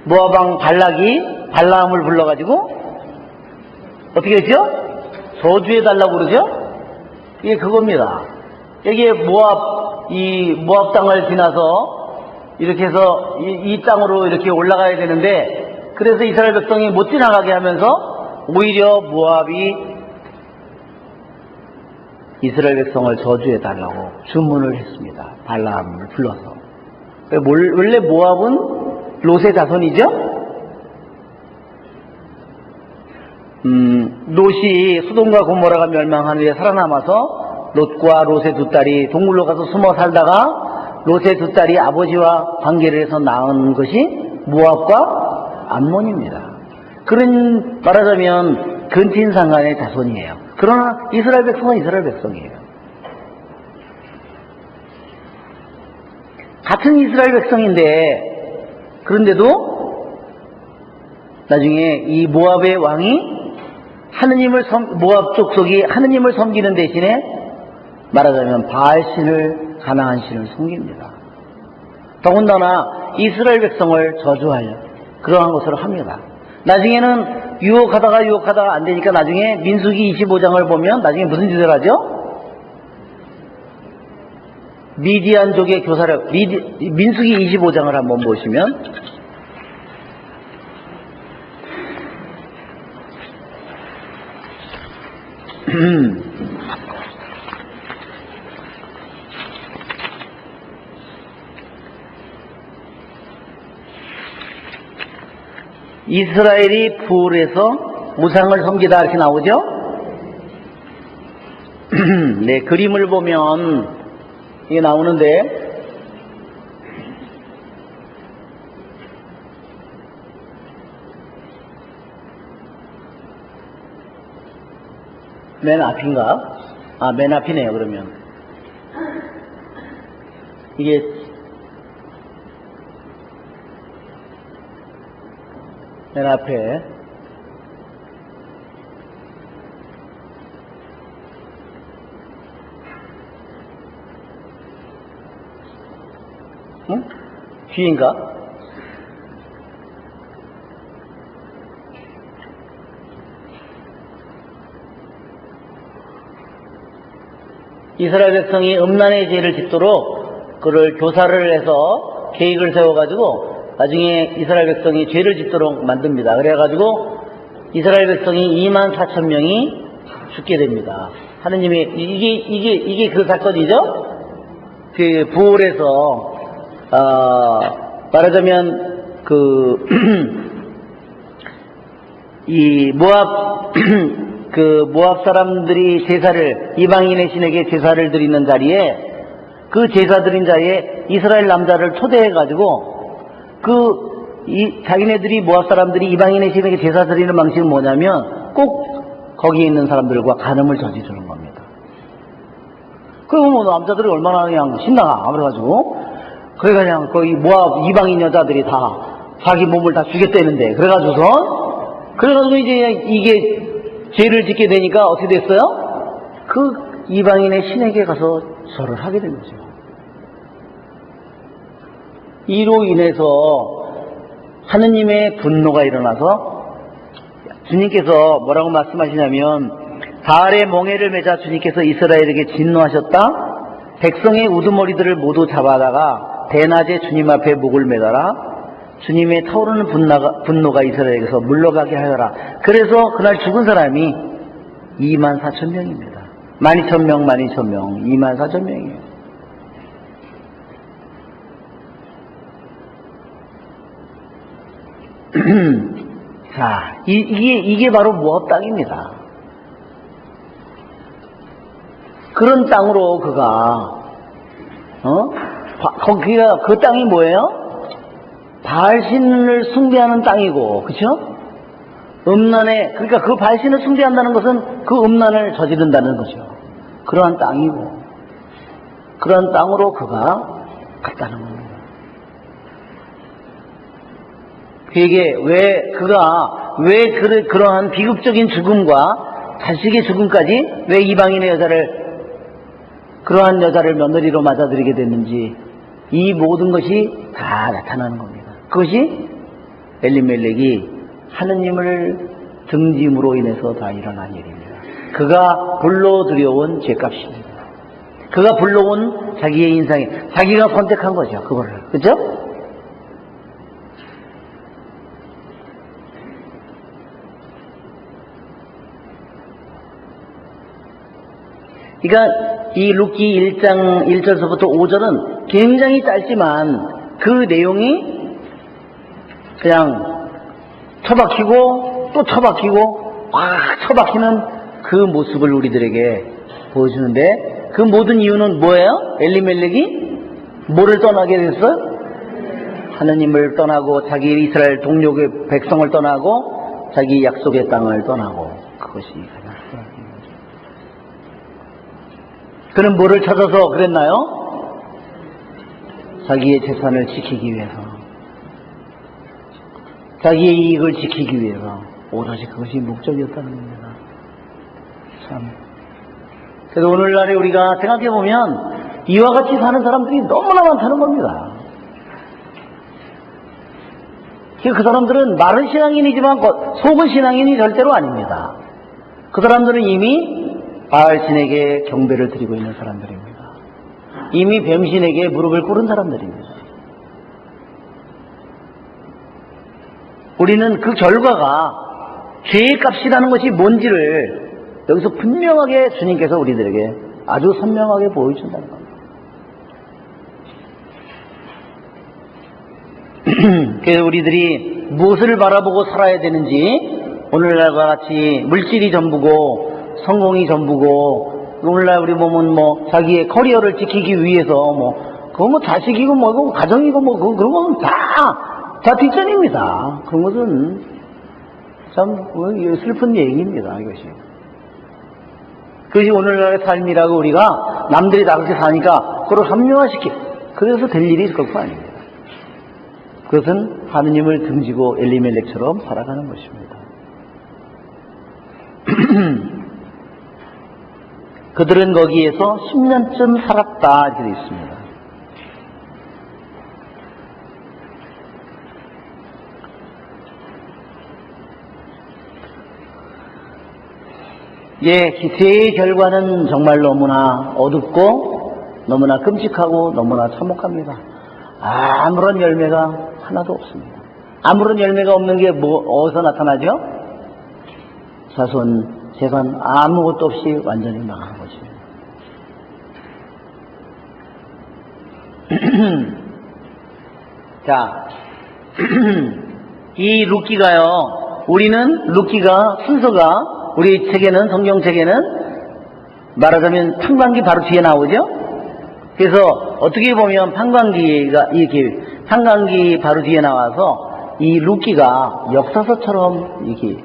모압 왕 발락이 발라함을 불러가지고 어떻게 했죠? 저주해달라고 그러죠? 이게 그겁니다. 여기에 모압 땅을 지나서 이렇게 해서 이 땅으로 이렇게 올라가야 되는데, 그래서 이스라엘 백성이 못 지나가게 하면서 오히려 모압이 이스라엘 백성을 저주해달라고 주문을 했습니다. 발라함을 불러서. 원래 모압은 롯의 자손이죠? 롯이 소돔과 고모라가 멸망한 후에 살아남아서 롯과 롯의 두 딸이 동굴로 가서 숨어 살다가 롯의 두 딸이 아버지와 관계를 해서 낳은 것이 모압과 암몬입니다. 그런, 말하자면 근친상간의 자손이에요. 그러나 이스라엘 백성은 이스라엘 백성이에요. 같은 이스라엘 백성인데, 그런데도 나중에 이 모압의 왕이 모압 족속이 하느님을 섬기는 대신에 말하자면 바알신을, 가나안 신을 섬깁니다. 더군다나 이스라엘 백성을 저주하여 그러한 것을 합니다. 나중에는 유혹하다가 안 되니까 나중에 민수기 25장을 보면 나중에 무슨 짓을 하죠? 미디안족의 교사력, 민수기 25장을 한번 보시면 이스라엘이 불에서 우상을 섬기다 이렇게 나오죠? 네, 그림을 보면 이게 나오는데, 맨 앞인가? 맨 앞이네요, 그러면. 이게 맨 앞에 뒤인가? 이스라엘 백성이 음란의 죄를 짓도록 그를 교사를 해서 계획을 세워가지고 나중에 이스라엘 백성이 죄를 짓도록 만듭니다. 그래가지고 이스라엘 백성이 24,000명이 죽게 됩니다. 하느님이 이게 그 사건이죠. 그 부올에서 말하자면 이 모압 사람들이 제사를 이방인의 신에게 제사를 드리는 자리에 그 제사 드린 자리에 이스라엘 남자를 초대해 가지고 자기네들이 모압 사람들이 이방인의 신에게 제사 드리는 방식은 뭐냐면 꼭 거기에 있는 사람들과 간음을 저지르는 겁니다. 그러면 뭐 남자들이 얼마나 그냥 신나가 그래가지고 그냥 거기 모압 이방인 여자들이 다 자기 몸을 다 주겠다는데 그래가지고 이제 이게 죄를 짓게 되니까 어떻게 됐어요? 그 이방인의 신에게 가서 절을 하게 된 거죠. 이로 인해서 하느님의 분노가 일어나서 주님께서 뭐라고 말씀하시냐면 바알의 멍에를 매자 주님께서 이스라엘에게 진노하셨다. 백성의 우두머리들을 모두 잡아다가 대낮에 주님 앞에 목을 매달아 주님의 타오르는 분노가 이스라엘에게서 물러가게 하여라. 그래서 그날 죽은 사람이 24,000명입니다. 12,000명, 24,000명이에요. 자, 이게 바로 모압 땅입니다. 그런 땅으로 거기가 그 땅이 뭐예요? 바알신을 숭배하는 땅이고, 그렇죠? 그러니까 그 바알신을 숭배한다는 것은 그 음란을 저지른다는 거죠. 그러한 땅이고, 그러한 땅으로 그가 갔다는 겁니다. 그에게 그러한 비극적인 죽음과 자식의 죽음까지 왜 이방인의 그러한 여자를 며느리로 맞아들이게 됐는지 이 모든 것이 다 나타나는 겁니다. 그것이 엘리멜렉이 하느님을 등짐으로 인해서 다 일어난 일입니다. 그가 불러들여온 죄값입니다. 그가 불러온 자기의 인생에 자기가 선택한 거죠. 그거를. 그죠? 그러니까 이 룻기 1장 1절서부터 5절은 굉장히 짧지만 그 내용이 그냥 처박히고 또 처박히고 꽉 처박히는 그 모습을 우리들에게 보여주는데 그 모든 이유는 뭐예요? 엘리멜렉이 뭐를 떠나게 됐어요? 하느님을 떠나고 자기 이스라엘 동족의 백성을 떠나고 자기 약속의 땅을 떠나고 그것이 가장 중요합니다. 그는 뭐를 찾아서 그랬나요? 자기의 재산을 지키기 위해서, 자기의 이익을 지키기 위해서 오로지 그것이 목적이었다는 겁니다. 참. 그래서 오늘날에 우리가 생각해보면 이와 같이 사는 사람들이 너무나 많다는 겁니다. 그 사람들은 말은 신앙인이지만 속은 신앙인이 절대로 아닙니다. 그 사람들은 이미 바알신에게 경배를 드리고 있는 사람들입니다. 이미 뱀신에게 무릎을 꿇은 사람들입니다. 우리는 그 결과가 죄의 값이라는 것이 뭔지를 여기서 분명하게 주님께서 우리들에게 아주 선명하게 보여준다는 겁니다. 그래서 우리들이 무엇을 바라보고 살아야 되는지 오늘날과 같이 물질이 전부고 성공이 전부고 오늘날 우리 보면 자기의 커리어를 지키기 위해서 그거 자식이고 뭐고 가정이고 그런 건 다 뒷전입니다. 그런 것은 참 슬픈 얘기입니다. 그것이 오늘날의 삶이라고 우리가 남들이 다 그렇게 사니까 그걸 그래서 될 일이 그렇고 아닙니다. 그것은 하느님을 등지고 엘리멜렉처럼 살아가는 것입니다. 그들은 거기에서 10년쯤 살았다 이렇게 되어 있습니다. 죄의 결과는 정말 너무나 어둡고 너무나 끔찍하고 너무나 참혹합니다. 아무런 열매가 하나도 없습니다. 아무런 열매가 없는 게 어디서 나타나죠? 자손, 재산 아무것도 없이 완전히 망한 거죠. 자, 이 룻기가요, 우리는 룻기가 순서가 우리 책에는, 성경 책에는 말하자면 판관기 바로 뒤에 나오죠? 그래서 어떻게 보면 판관기가 이렇게 판관기 바로 뒤에 나와서 이 룻기가 역사서처럼 이렇게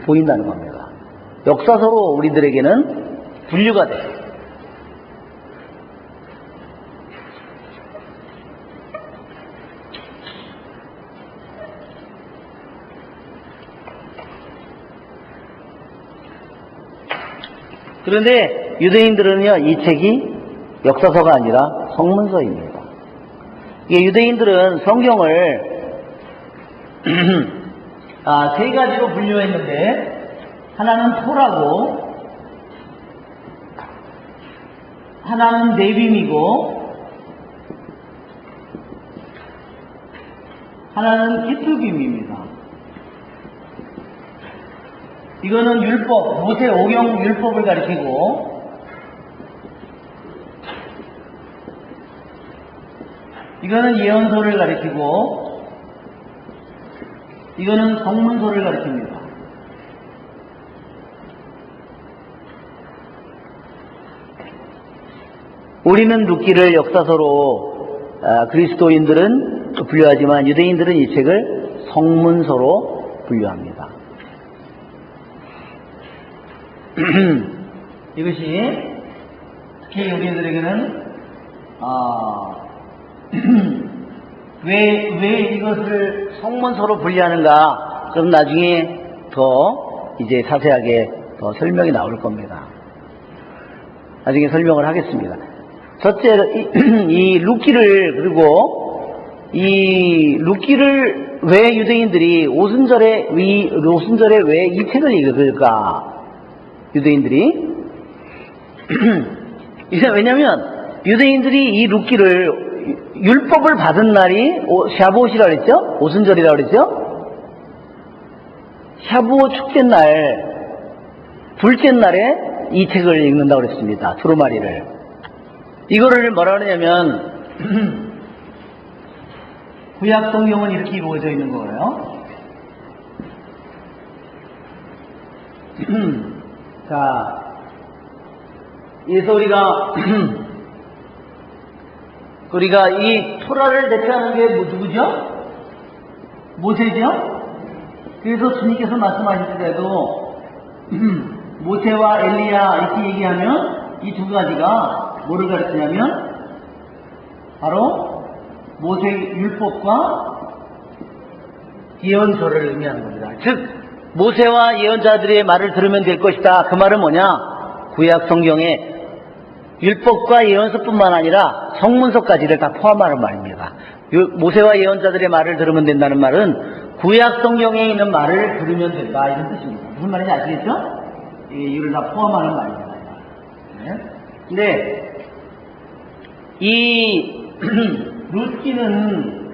보인다는 겁니다. 역사서로 우리들에게는 분류가 돼요. 그런데 유대인들은요, 이 책이 역사서가 아니라 성문서입니다. 이게 유대인들은 성경을 세 가지로 분류했는데, 하나는 토라고, 하나는 네빔이고, 하나는 키투빔입니다. 이거는 율법, 모세 오경 율법을 가리키고, 이거는 예언서를 가리키고, 이거는 성문서를 가리킵니다. 우리는 룻기를 역사서로 그리스도인들은 분류하지만 유대인들은 이 책을 성문서로 분류합니다. 이것이 특히 우리들에게는 왜 이것을 성문서로 분류하는가, 그럼 나중에 더 이제 자세하게 더 설명이 나올 겁니다. 나중에 설명을 하겠습니다. 첫째, 이 룻기를, 그리고 이 룻기를 왜 유대인들이 오순절에 왜 이 책을 읽을까? 유대인들이 왜냐면 유대인들이 이 룻기를 율법을 받은 날이 샤부옷이라고 그랬죠? 오순절이라고 그랬죠? 샤부옷 축제 날, 둘째 날에 이 책을 읽는다고 그랬습니다. 두루마리를. 이거를 뭐라 그러냐면 구약 성경은 이렇게 이루어져 있는 거예요. 자, 그래서 우리가 이 토라를 대표하는 게 누구죠? 모세죠? 그래서 주님께서 말씀하실 때도 모세와 엘리야 이렇게 얘기하면 이 두 가지가 뭐를 가르치냐면 바로 모세 율법과 예언서를 의미하는 겁니다. 즉 모세와 예언자들의 말을 들으면 될 것이다. 그 말은 뭐냐? 구약 성경에 율법과 예언서뿐만 아니라 성문서까지를 다 포함하는 말입니다. 모세와 예언자들의 말을 들으면 된다는 말은 구약 성경에 있는 말을 들으면 된다, 이런 뜻입니다. 무슨 말인지 아시겠죠? 이걸 다 포함하는 말입니다. 네? 근데 이 룻기는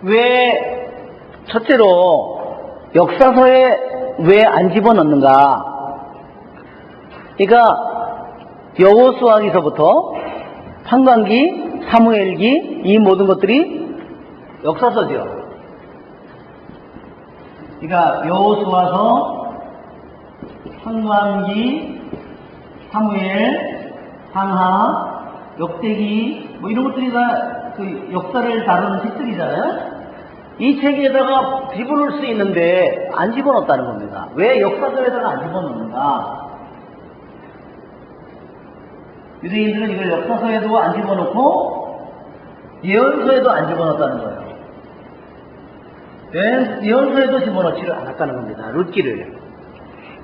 왜 첫째로 역사서에 왜 안 집어넣는가? 그러니까 여호수아기서부터 판관기, 사무엘기 이 모든 것들이 역사서죠. 그러니까 여호수아서, 판관기, 사무엘, 상하, 역대기 뭐 이런 것들이 다 그 역사를 다루는 책들이잖아요. 이 책에다가 집어넣을 수 있는데 안 집어넣었다는 겁니다. 왜 역사서에다가 안 집어넣는가? 유대인들은 이걸 역사서에도 안 집어넣고 예언서에도 안 집어넣었다는 거예요. 예언서에도 집어넣지를 않았다는 겁니다. 룻기를.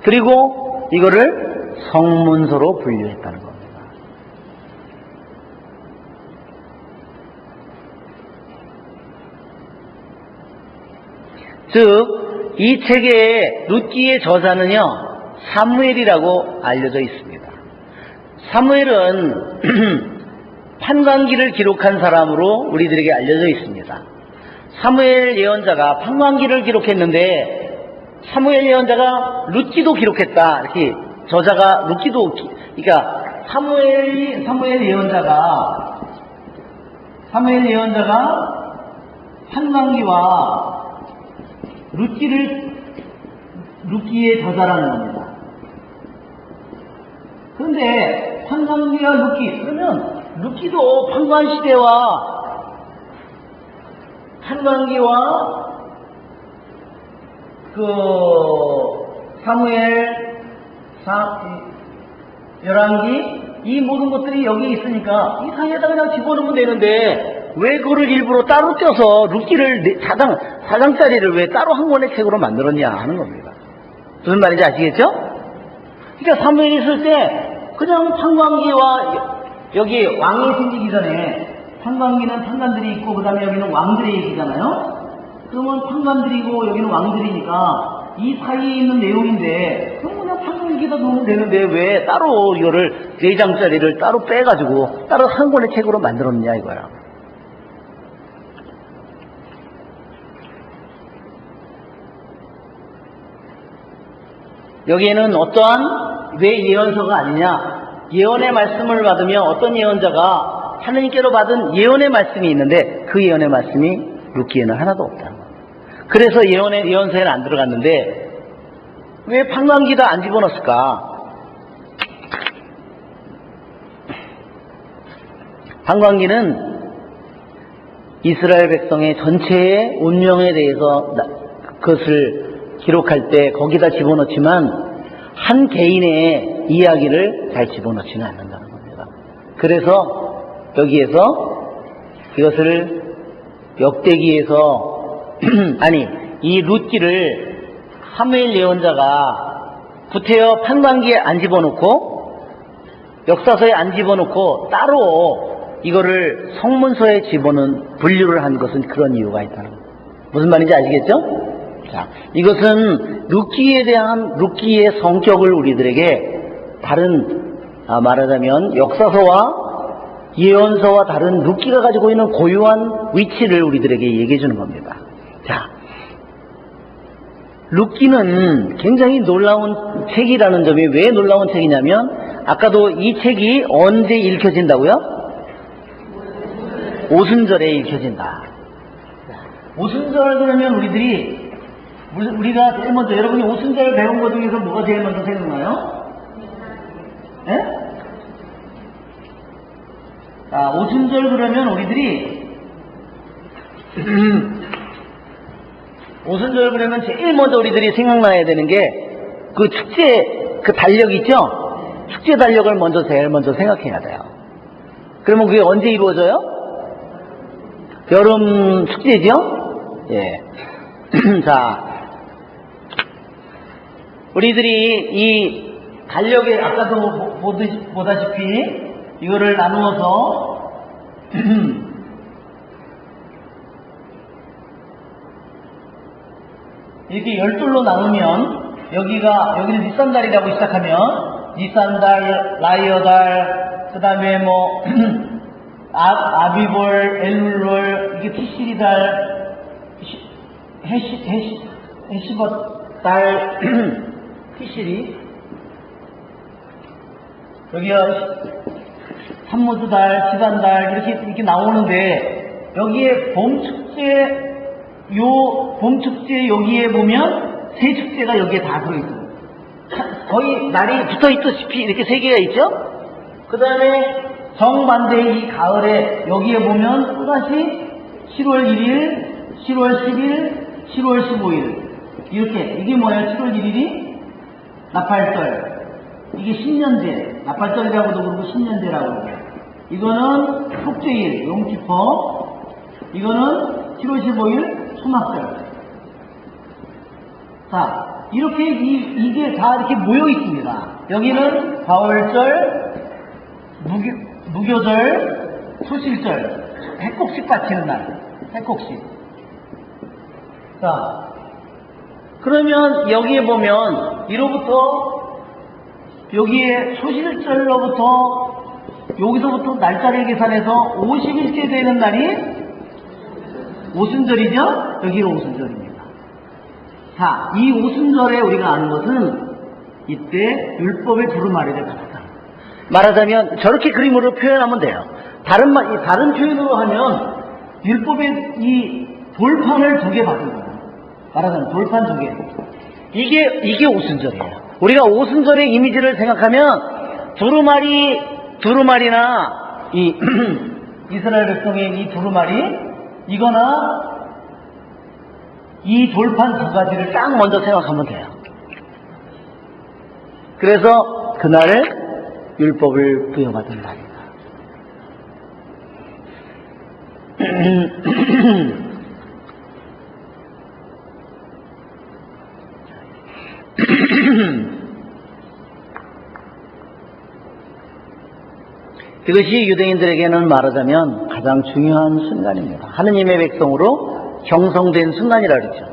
그리고 이거를 성문서로 분류했다는 겁니다. 즉, 이 책의 룻기의 저자는요, 사무엘이라고 알려져 있습니다. 사무엘은 판관기를 기록한 사람으로 우리들에게 알려져 있습니다. 사무엘 예언자가 판관기를 기록했는데 사무엘 예언자가 룻기도 기록했다. 이렇게 저자가 룻기도 그러니까 사무엘 예언자가 판관기와 룻기의 저자라는 겁니다. 그런데 판관기와 룻기 그러면 룻기도 판관기와 사무엘, 열왕기 이 모든 것들이 여기 있으니까 이 사이에다 그냥 집어넣으면 되는데 왜 그거를 일부러 따로 떼서 룻기를 4장짜리를 왜 따로 한 권의 책으로 만들었냐 하는 겁니다. 무슨 말인지 아시겠죠? 그러니까 사무엘이 있을 때 그냥 판관기와 여기 왕이 생기기 전에 판관기는 판관들이 있고 그 다음에 여기는 왕들의 얘기잖아요. 그러면 판관들이고 여기는 왕들이니까 이 사이에 있는 내용인데 그럼 그냥 판관기에다 놓으면 되는데 왜 따로 이거를 4장짜리를 따로 빼가지고 따로 한 권의 책으로 만들었냐 이거야. 여기에는 어떠한 왜 예언서가 아니냐, 예언의 말씀을 받으며 어떤 예언자가 하느님께로 받은 예언의 말씀이 있는데 그 예언의 말씀이 룻기에는 하나도 없다는 거예요. 그래서 예언서에는 안 들어갔는데 왜 판관기다 안 집어넣었을까? 판관기는 이스라엘 백성의 전체의 운명에 대해서 그것을 기록할 때 거기다 집어넣지만 한 개인의 이야기를 잘 집어넣지는 않는다는 겁니다. 그래서 여기에서 이것을 역대기에서 이 룻기를 사무엘 예언자가 구태여 판관기에 안 집어넣고 역사서에 안 집어넣고 따로 이거를 성문서에 집어넣은 분류를 한 것은 그런 이유가 있다는 겁니다. 무슨 말인지 아시겠죠? 자, 이것은 룻기의 성격을 우리들에게 다른 말하자면 역사서와 예언서와 다른 룻기가 가지고 있는 고유한 위치를 우리들에게 얘기해 주는 겁니다. 자, 룻기는 굉장히 놀라운 책이라는 점이 왜 놀라운 책이냐면 아까도 이 책이 언제 읽혀진다고요? 오순절에 읽혀진다. 오순절 그러면 우리가 제일 먼저 여러분이 오순절 배운 것 중에서 뭐가 제일 먼저 생각나요? 예? 자, 오순절 그러면 우리들이 오순절 그러면 제일 먼저 우리들이 생각나야 되는 게 그 축제 그 달력 있죠? 축제 달력을 제일 먼저 생각해야 돼요. 그러면 그게 언제 이루어져요? 여름 축제죠? 예. 자, 우리들이 이 달력에 아까도 보다시피 이거를 나누어서 이렇게 12로 나누면 여기는 니산달이라고 시작하면 니산달, 라이어달, 그 다음에 아비볼, 엘룰월, 이게 티시리달, 헤시벗달, 티시리, 여기가 산모드달, 시산달 이렇게 나오는데 여기에 봄축제 여기에 보면 세 축제가 여기에 다 들어있어요. 거의 날이 붙어있다시피 이렇게 세 개가 있죠? 그 다음에 정반대의 이 가을에 여기에 보면 또다시 10월 1일, 10월 10일, 10월 15일 이렇게 이게 뭐예요? 7월 1일이 나팔절 이게 신년제 나팔절이라고도 그러고 신년제라고 그러고 이거는 속죄일 용키퍼 이거는 7월 15일 초막절 자 이렇게 이게 다 이렇게 모여 있습니다. 여기는 가을절 무교절 소실절 해콕식 바치는 날 해콕식 자 그러면 여기에 보면 1호부터 여기에 소실절로부터 여기서부터 날짜를 계산해서 50일째 되는 날이 오순절이죠? 여기가 오순절입니다. 자, 이 오순절에 우리가 아는 것은 이때 율법의 두루마리를 받았다. 말하자면 저렇게 그림으로 표현하면 돼요. 다른 표현으로 하면 율법의 이 돌판을 2개 받은 거예요. 말하자면 돌판 2개. 이게 오순절이에요. 우리가 오순절의 이미지를 생각하면 두루마리나 이 이스라엘 백성의 이 두루마리 이거나 이 돌판 2가지를 딱 먼저 생각하면 돼요. 그래서 그날을 율법을 부여받은 날이다. 이것이 유대인들에게는 말하자면 가장 중요한 순간입니다. 하느님의 백성으로 형성된 순간이라 그러죠.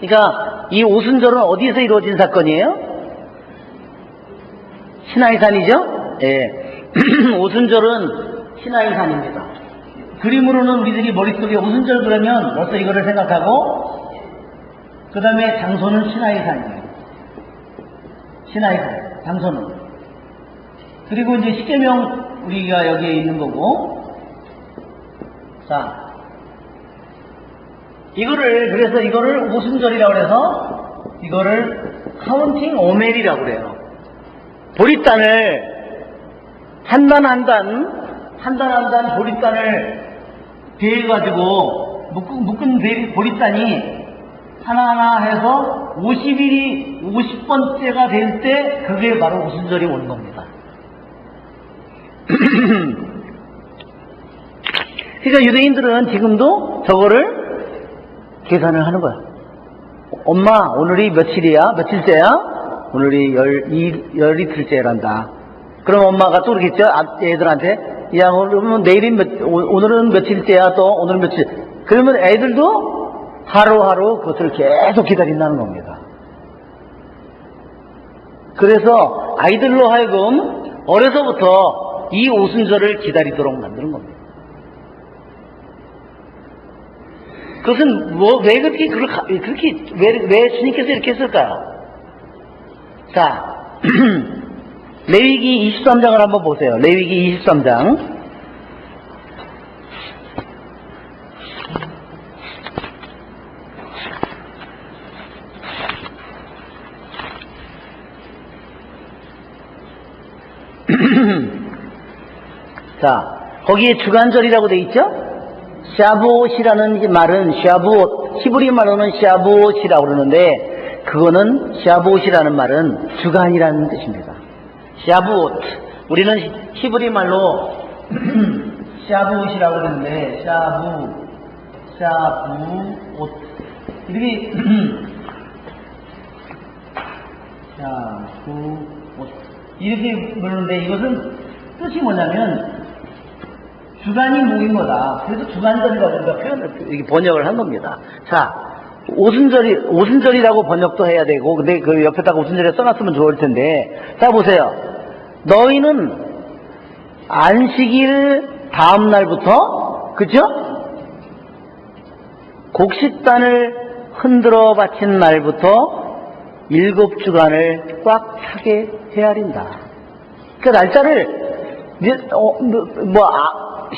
그러니까 이 오순절은 어디서 이루어진 사건이에요? 시나이산이죠? 예. 오순절은 시나이산입니다. 그림으로는 우리들이 머릿속에 오순절 그러면 벌써 이거를 생각하고 그 다음에 장소는 시나이산이에요. 시나이산, 장소는. 그리고 이제 십계명 우리가 여기에 있는 거고. 자, 그래서 이거를 오순절이라고 해서 이거를 카운팅 오멜이라고 그래요. 보리단을 한 단 한 단 보리단을 대해가지고 묶은 보리단이 하나하나 해서 50번째가 될 때 그게 바로 오순절이 오는 겁니다. 그러니까 유대인들은 지금도 저거를 계산을 하는 거야. 엄마 오늘이 며칠째야? 오늘이 열이틀째란다. 그럼 엄마가 또 그러겠죠? 애들한테 야 오늘은 며칠째야? 또 오늘은 며칠. 그러면 애들도 하루하루 그것을 계속 기다린다는 겁니다. 그래서 아이들로 하여금 어려서부터 이 오순절을 기다리도록 만드는 겁니다. 그것은 왜 왜 주님께서 이렇게 했을까요? 자, 레위기 23장을 한번 보세요. 레위기 23장. 자, 거기에 주간절이라고 돼 있죠? 샤부옷이라는 말은 샤부옷, 히브리 말로는 샤부옷이라고 그러는데 그거는 샤부옷이라는 말은 주간이라는 뜻입니다. 샤부옷. 우리는 히브리 말로 샤부옷이라고 그러는데 샤부옷 이렇게 샤부옷 이렇게 부르는데 이것은 뜻이 뭐냐면 주간이 모인 거다. 그래서 주간절이라고 표현을 번역을 한 겁니다. 자, 오순절이라고 번역도 해야 되고, 근데 그 옆에다가 오순절에 써놨으면 좋을 텐데, 자, 보세요. 너희는 안식일 다음 날부터, 그죠? 곡식단을 흔들어 바친 날부터 7주간을 꽉 차게 헤아린다. 그 날짜를,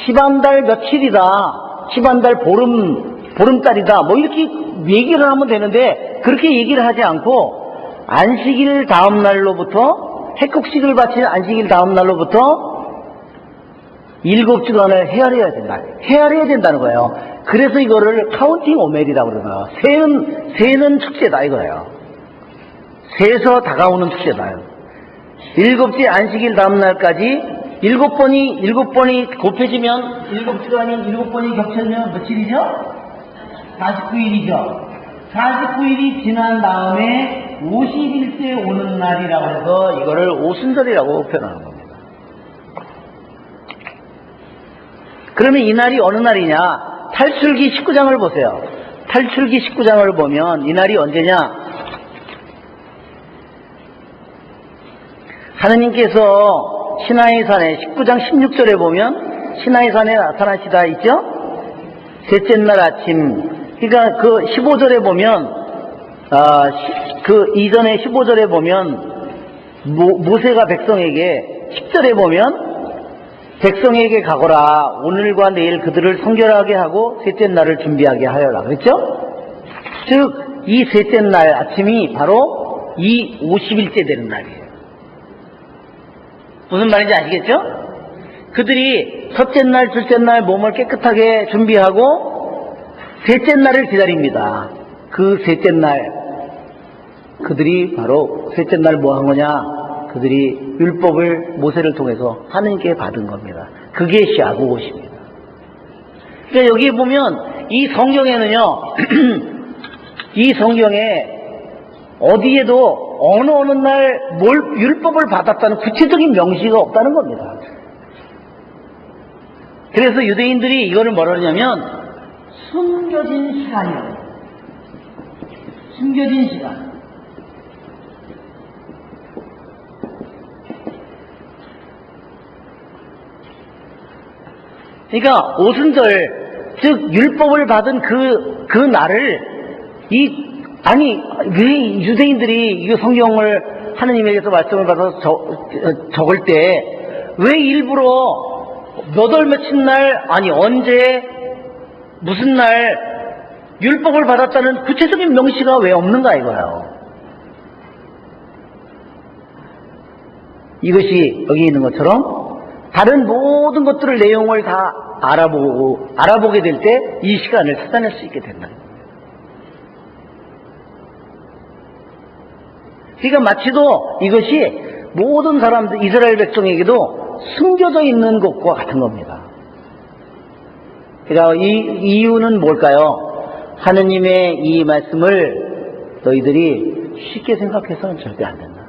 시반달 며칠이다, 시반달 보름달이다, 뭐 이렇게 얘기를 하면 되는데 그렇게 얘기를 하지 않고 안식일 다음 날로부터 핵곡식을 바친 안식일 다음 날로부터 7주간을 헤아려야 된다. 헤아려야 된다는 거예요. 그래서 이거를 카운팅 오멜이라고 그러고요. 세는 축제다 이거예요. 세서 다가오는 축제다. 7째 안식일 다음 날까지 7번이 곱해지면 7주간이 7번이 겹쳐지면 며칠이죠? 49일이죠. 49일이 지난 다음에 50일째 오는 날이라고 해서 이거를 오순절이라고 표현하는 겁니다. 그러면 이 날이 어느 날이냐? 탈출기 19장을 보세요. 탈출기 19장을 보면 이 날이 언제냐? 하느님께서 시나이산에 19장 16절에 보면 시나이산에 나타나시다 있죠? 셋째 날 아침. 그러니까 그 15절에 보면 그 이전에 15절에 보면 모세가 백성에게 10절에 보면 백성에게 가거라. 오늘과 내일 그들을 성결하게 하고 셋째 날을 준비하게 하여라. 그렇죠? 즉 이 셋째 날 아침이 바로 이 50일째 되는 날이에요. 무슨 말인지 아시겠죠? 그들이 첫째 날, 둘째 날 몸을 깨끗하게 준비하고 셋째 날을 기다립니다. 그 셋째 날 그들이 바로 셋째 날 뭐 한 거냐? 그들이 율법을 모세를 통해서 하느님께 받은 겁니다. 그게 샤부옷입니다. 그러니까 여기 보면 이 성경에는요, 이 성경에 어디에도 어느 날 율법을 받았다는 구체적인 명시가 없다는 겁니다. 그래서 유대인들이 이거를 뭐라 그러냐면 숨겨진 시간이에요. 숨겨진 시간. 그러니까 오순절, 즉 율법을 받은 그 날을 왜 유대인들이 이 성경을 하느님에게서 말씀을 받아서 적을 때 왜 일부러 몇 월 며칠 날, 언제, 무슨 날 율법을 받았다는 구체적인 명시가 왜 없는가 이거예요. 이것이 여기 있는 것처럼 다른 모든 것들을 내용을 다 알아보게 될 때 이 시간을 찾아낼 수 있게 된다. 그러니까 마치도 이것이 모든 사람들, 이스라엘 백성에게도 숨겨져 있는 것과 같은 겁니다. 그러니까 이 이유는 뭘까요? 하느님의 이 말씀을 너희들이 쉽게 생각해서는 절대 안 된다.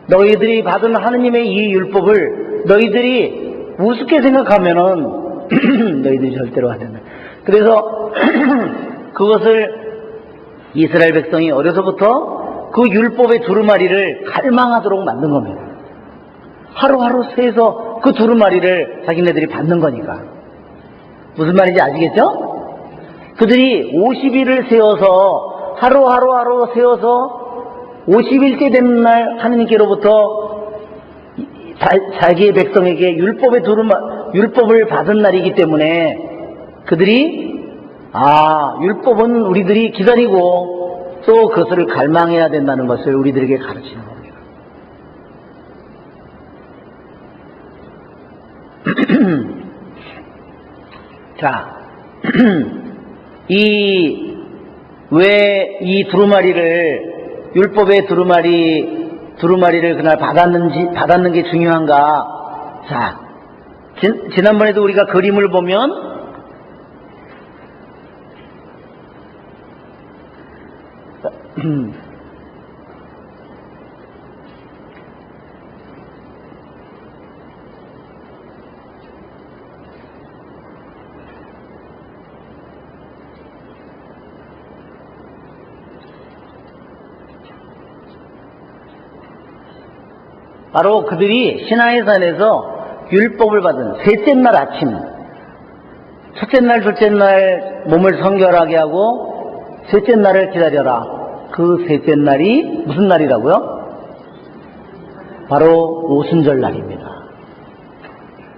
너희들이 받은 하느님의 이 율법을 너희들이 우습게 생각하면은 너희들이 절대로 안 된다. 그래서 그것을 이스라엘 백성이 어려서부터 그 율법의 두루마리를 갈망하도록 만든 겁니다. 하루하루 세서 그 두루마리를 자기네들이 받는 거니까. 무슨 말인지 아시겠죠? 그들이 50일을 세워서 하루 세워서 50일째 되는 날 하느님께로부터 자기의 백성에게 율법을 받은 날이기 때문에 그들이 율법은 우리들이 기다리고 또 그것을 갈망해야 된다는 것을 우리들에게 가르치는 겁니다. 자, 왜 이 두루마리를, 율법의 두루마리를 그날 받았는 게 중요한가? 자, 지난번에도 우리가 그림을 보면 바로 그들이 시나이산에서 율법을 받은 셋째 날 아침, 첫째 날, 둘째 날 몸을 성결하게 하고 셋째 날을 기다려라. 그 셋째 날이 무슨 날이라고요? 바로 오순절 날입니다.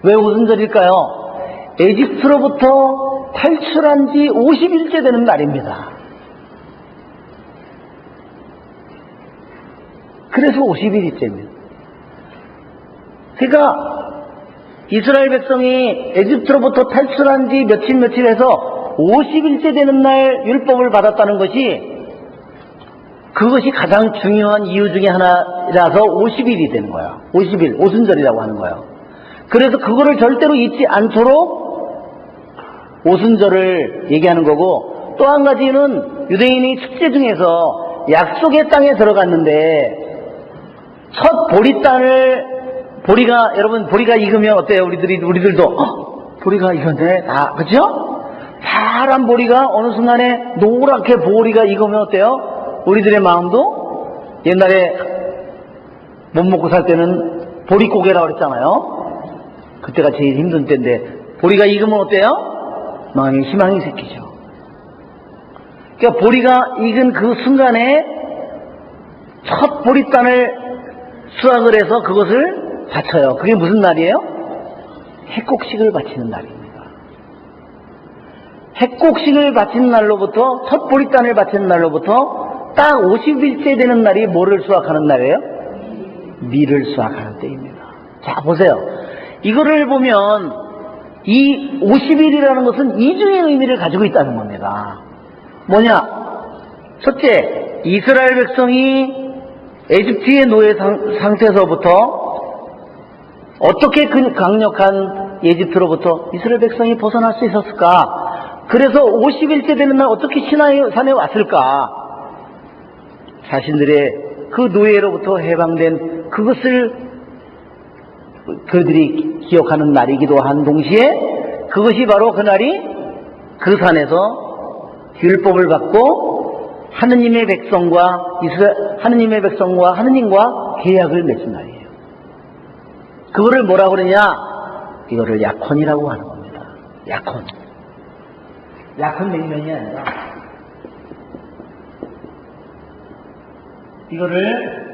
왜 오순절일까요? 에집트로부터 탈출한 지 50일째 되는 날입니다. 그래서 50일째입니다. 그러니까 이스라엘 백성이 에집트로부터 탈출한 지 며칠 해서 50일째 되는 날 율법을 받았다는 것이 그것이 가장 중요한 이유 중에 하나라서 50일이 되는 거예요. 50일, 오순절이라고 하는 거예요. 그래서 그거를 절대로 잊지 않도록 오순절을 얘기하는 거고, 또 한 가지는 유대인이 축제 중에서 약속의 땅에 들어갔는데 첫 여러분 보리가 익으면 어때요? 우리들도 보리가 익었네. 그죠? 파란 보리가 어느 순간에 노랗게 보리가 익으면 어때요? 우리들의 마음도 옛날에 못 먹고 살 때는 보릿고개라고 그랬잖아요. 그때가 제일 힘든 때인데 보리가 익으면 어때요? 마음에 희망이 생기죠. 그러니까 보리가 익은 그 순간에 첫 보리단을 수확을 해서 그것을 바쳐요. 그게 무슨 날이에요? 핵곡식을 바치는 날입니다. 핵곡식을 바치는 날로부터 첫 보리단을 바치는 날로부터 딱 50일째 되는 날이 뭐를 수확하는 날이에요? 밀을 수확하는 때입니다. 자, 보세요. 이거를 보면 이 50일이라는 것은 이중의 의미를 가지고 있다는 겁니다. 뭐냐? 첫째, 이스라엘 백성이 에집트의 노예 상태에서부터 어떻게 그 강력한 에집트로부터 이스라엘 백성이 벗어날 수 있었을까? 그래서 50일째 되는 날 어떻게 시나이 산에 왔을까? 자신들의 그 노예로부터 해방된 그것을 그들이 기억하는 날이기도 한 동시에 그것이 바로 그날이 그 산에서 율법을 받고 하느님의 백성과 하느님과 계약을 맺은 날이에요. 그거를 뭐라고 그러냐? 이거를 약혼이라고 하는 겁니다. 약혼. 약혼 냉면이 아니라 이거를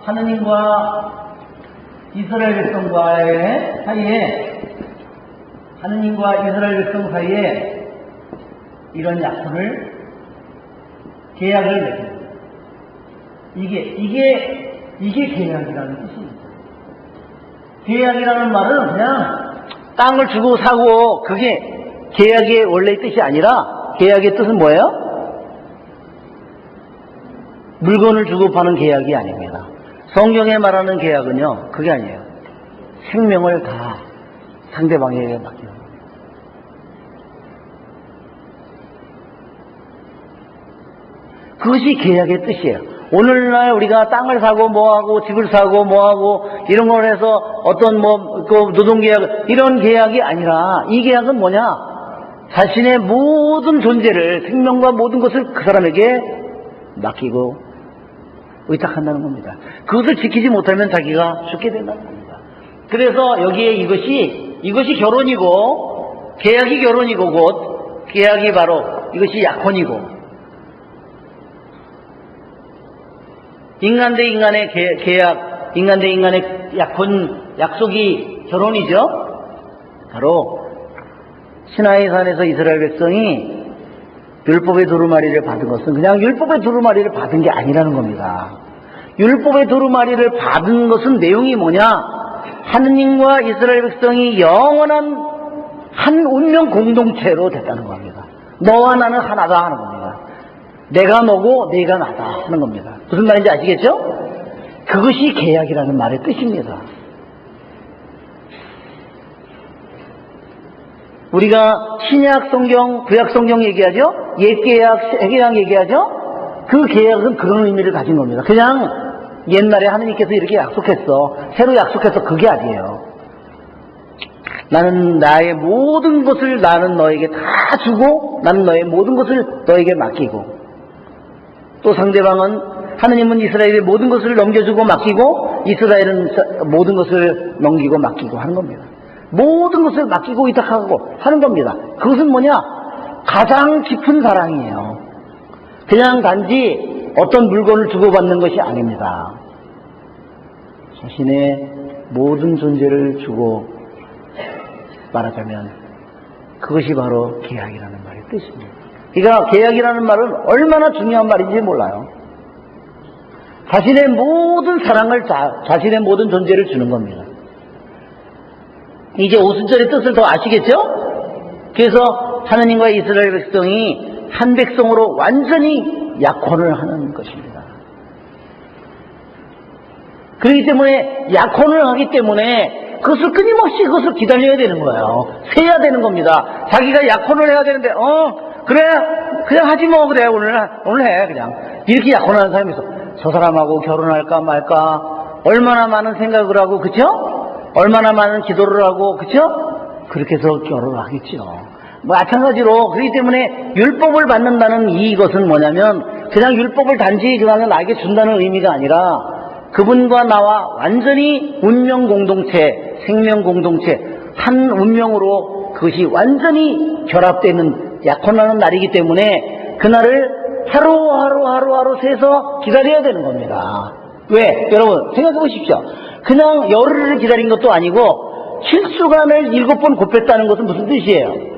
하느님과 이스라엘 백성과의 사이에 하느님과 이스라엘 백성 사이에 이런 약혼을 계약을 맺습니다. 이게 계약이라는 뜻입니다. 계약이라는 말은 그냥 땅을 주고 사고 그게 계약의 원래의 뜻이 아니라 계약의 뜻은 뭐예요? 물건을 주고 파는 계약이 아닙니다. 성경에 말하는 계약은요, 그게 아니에요. 생명을 다 상대방에게 맡기는 겁니다. 그것이 계약의 뜻이에요. 오늘날 우리가 땅을 사고 뭐하고 집을 사고 뭐하고 이런 걸 해서 어떤 그 노동계약 이런 계약이 아니라 이 계약은 뭐냐? 자신의 모든 존재를 생명과 모든 것을 그 사람에게 맡기고 의탁한다는 겁니다. 그것을 지키지 못하면 자기가 죽게 된다는 겁니다. 그래서 여기에 이것이 결혼이고 계약이 결혼이고 곧 계약이 바로 이것이 약혼이고 인간 대 인간의 계약, 인간 대 인간의 약속이 결혼이죠. 바로 시나이 산에서 이스라엘 백성이 율법의 두루마리를 받은 것은 그냥 율법의 두루마리를 받은 게 아니라는 겁니다. 율법의 두루마리를 받은 것은 내용이 뭐냐? 하느님과 이스라엘 백성이 영원한 한 운명 공동체로 됐다는 겁니다. 너와 나는 하나다 하는 겁니다. 내가 너고 네가 나다 하는 겁니다. 무슨 말인지 아시겠죠? 그것이 계약이라는 말의 뜻입니다. 우리가 신약 성경, 구약 성경 얘기하죠? 옛 계약, 새 계약 얘기하죠? 그 계약은 그런 의미를 가진 겁니다. 그냥 옛날에 하느님께서 이렇게 약속했어. 새로 약속했어. 그게 아니에요. 나는 나의 모든 것을 나는 너에게 다 주고 나는 너의 모든 것을 너에게 맡기고 또 상대방은 하느님은 이스라엘의 모든 것을 넘겨주고 맡기고 이스라엘은 모든 것을 넘기고 맡기고 하는 겁니다. 모든 것을 맡기고 의탁하고 하는 겁니다. 그것은 뭐냐? 가장 깊은 사랑이에요. 그냥 단지 어떤 물건을 주고받는 것이 아닙니다. 자신의 모든 존재를 주고 말하자면 그것이 바로 계약이라는 말의 뜻입니다. 그러니까 계약이라는 말은 얼마나 중요한 말인지 몰라요. 자신의 모든 사랑을 자신의 모든 존재를 주는 겁니다. 이제 오순절의 뜻을 더 아시겠죠? 그래서 하느님과 이스라엘 백성이 한 백성으로 완전히 약혼을 하는 것입니다. 그렇기 때문에 약혼을 하기 때문에 그것을 끊임없이 그것을 기다려야 되는 거예요. 세야 되는 겁니다. 자기가 약혼을 해야 되는데 그래 그냥 하지 뭐 그래 오늘 해 그냥 이렇게 약혼하는 사람이 있어. 저 사람하고 결혼할까 말까 얼마나 많은 생각을 하고 그쵸? 얼마나 많은 기도를 하고 그쵸? 그렇게 해서 결혼을 하겠죠. 마찬가지로 그렇기 때문에 율법을 받는다는 이것은 뭐냐면 그냥 율법을 단지 그냥 나에게 준다는 의미가 아니라 그분과 나와 완전히 운명 공동체, 생명 공동체, 한 운명으로 그것이 완전히 결합되는 약혼하는 날이기 때문에 그날을 하루하루 세서 기다려야 되는 겁니다. 왜? 여러분 생각해 보십시오. 그냥 열흘을 기다린 것도 아니고 실수간을 7번 곱했다는 것은 무슨 뜻이에요?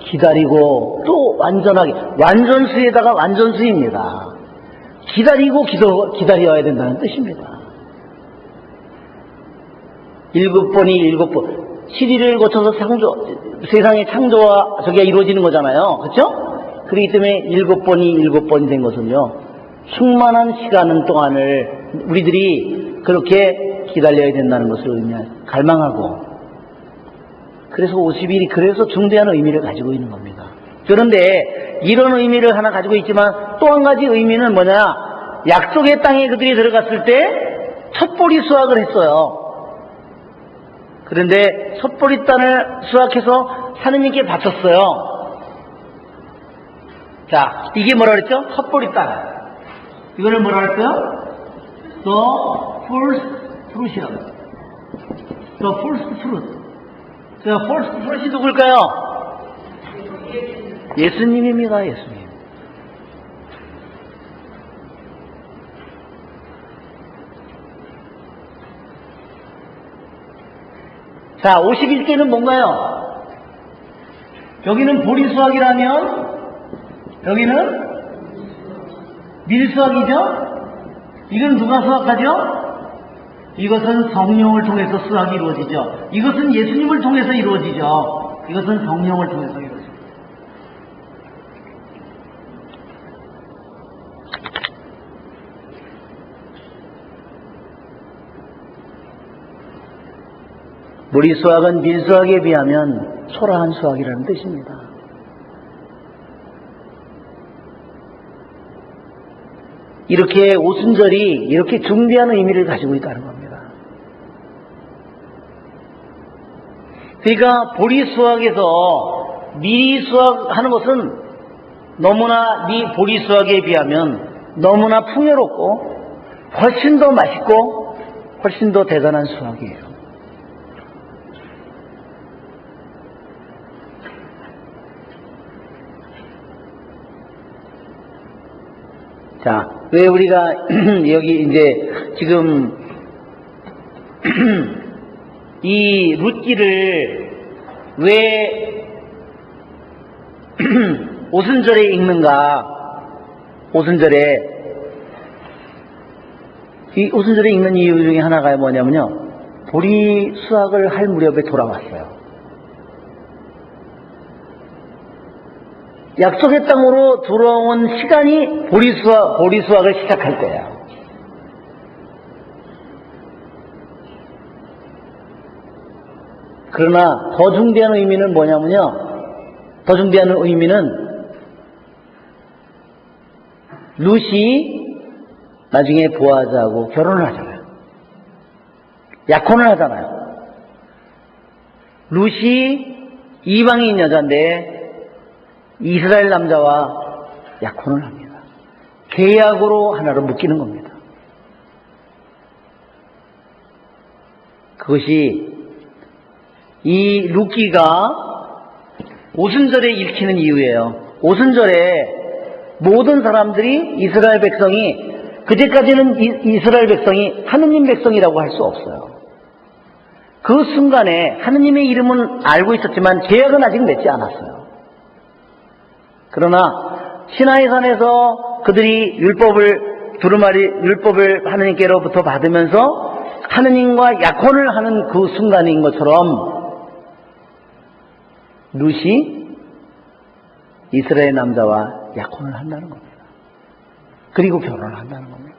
기다리고 또 완전하게, 완전수에다가 완전수입니다. 기다리고 기다려야 된다는 뜻입니다. 7번이 7번 7일을 거쳐서 세상의 창조와 저게 이루어지는 거잖아요. 그렇죠? 그렇기 때문에 7번이 7번이 된 것은요, 충만한 시간 동안을 우리들이 그렇게 기다려야 된다는 것을 갈망하고, 그래서 50일이 그래서 중대한 의미를 가지고 있는 겁니다. 그런데 이런 의미를 하나 가지고 있지만 또 한 가지 의미는 뭐냐, 약속의 땅에 그들이 들어갔을 때 첫 보리 수확을 했어요. 그런데 첫 보리 땅을 수확해서 하느님께 바쳤어요. 자, 이게 뭐라 그랬죠? 첫 보리 땅. 이거를 뭐라 그랬어요? The first fruit. The first fruit. 자, first fruit이 누굴까요? 예수님입니다. 예수님. 자, 51대는 뭔가요? 여기는 보리 수확이라면 여기는 밀수확이죠? 이건 누가 수확하죠? 이것은 성령을 통해서 수확이 이루어지죠. 이것은 예수님을 통해서 이루어지죠. 이것은 성령을 통해서 이루어지죠. 보리 수확은 밀 수확에 비하면 초라한 수확이라는 뜻입니다. 이렇게 오순절이 이렇게 중대한 의미를 가지고 있다는 겁니다. 그러니까 보리 수확에서 미리 수확하는 것은 너무나 보리 수확에 비하면 너무나 풍요롭고 훨씬 더 맛있고 훨씬 더 대단한 수확이에요. 자, 왜 우리가 여기 이제 지금 이 룻기를 왜 오순절에 읽는가? 이 오순절에 읽는 이유 중에 하나가 뭐냐면요, 보리 수확을 할 무렵에 돌아왔어요. 약속의 땅으로 들어온 시간이 보리 수확을 시작할 때예요. 그러나 더 중대한 의미는 뭐냐면요, 더 중대한 의미는 룻이 나중에 보아즈하고 결혼을 하잖아요. 약혼을 하잖아요. 룻이 이방인 여자인데 이스라엘 남자와 약혼을 합니다. 계약으로 하나로 묶이는 겁니다. 그것이 이 룻기가 오순절에 읽히는 이유예요. 오순절에 모든 사람들이 이스라엘 백성이, 그제까지는 이스라엘 백성이 하느님 백성이라고 할 수 없어요. 그 순간에 하느님의 이름은 알고 있었지만 계약은 아직 맺지 않았어요. 그러나 시나이산에서 그들이 율법을 하느님께로부터 받으면서 하느님과 약혼을 하는 그 순간인 것처럼 룻이 이스라엘 남자와 약혼을 한다는 겁니다. 그리고 결혼을 한다는 겁니다.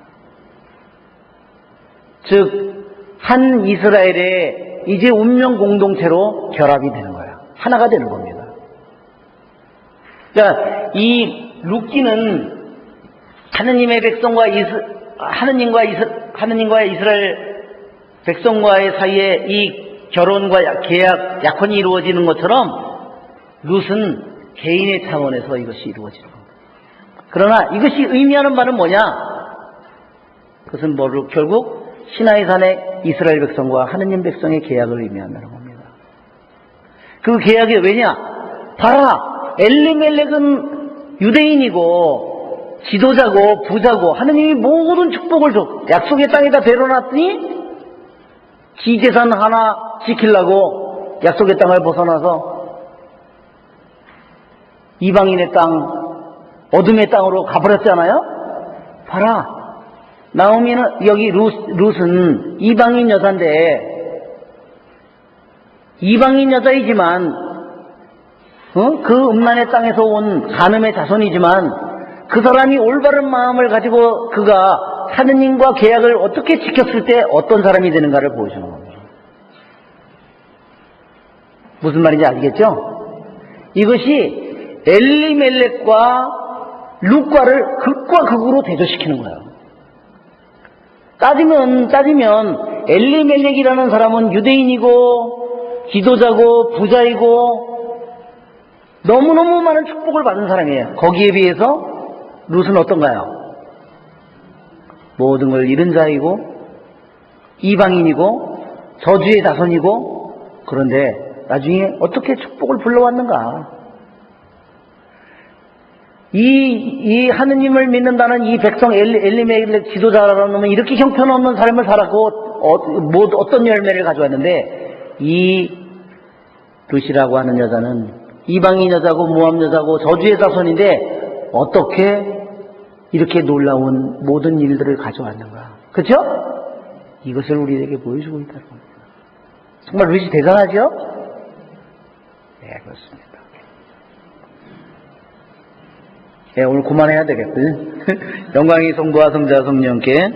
즉, 한 이스라엘의 이제 운명 공동체로 결합이 되는 거야. 하나가 되는 겁니다. 그러니까 이 룻기는 하느님의 백성과 하느님과 이스라엘 백성과의 사이에 이 결혼과 계약, 약혼이 이루어지는 것처럼 룻은 개인의 차원에서 이것이 이루어지는 겁니다. 그러나 이것이 의미하는 바는 뭐냐? 그것은 결국 시나이산의 이스라엘 백성과 하느님 백성의 계약을 의미한다는 겁니다. 그 계약이 왜냐? 봐라, 엘리멜렉은 유대인이고 지도자고 부자고 하느님이 모든 축복을 줘. 약속의 땅에다 데려놨더니 지 재산 하나 지키려고 약속의 땅을 벗어나서 이방인의 땅, 어둠의 땅으로 가버렸잖아요. 봐라, 나오미는, 여기 룻은 이방인 여자인데, 이방인 여자이지만 그 음란의 땅에서 온 간음의 자손이지만 그 사람이 올바른 마음을 가지고 그가 하느님과 계약을 어떻게 지켰을 때 어떤 사람이 되는가를 보여주는 겁니다. 무슨 말인지 아시겠죠? 이것이 엘리멜렉과 룻과를 극과 극으로 대조시키는 거예요. 따지면 엘리멜렉이라는 사람은 유대인이고 지도자고 부자이고 너무너무 많은 축복을 받은 사람이에요. 거기에 비해서 룻은 어떤가요? 모든 걸 잃은 자이고 이방인이고 저주의 자손이고, 그런데 나중에 어떻게 축복을 불러왔는가? 이 하느님을 믿는다는 이 백성 엘리멜렉 지도자라는 놈은 이렇게 형편없는 삶을 살았고 어떤 열매를 가져왔는데, 이 룻이라고 하는 여자는 이방인 여자고 모압 여자고 저주의 자손인데 어떻게 이렇게 놀라운 모든 일들을 가져왔는가? 그렇죠? 이것을 우리에게 보여주고 있다는 겁니다. 정말 룻이 대단하죠? 네, 그렇습니다. 네, 오늘 그만해야 되겠어요. 영광이 성부와 성자와 성령께.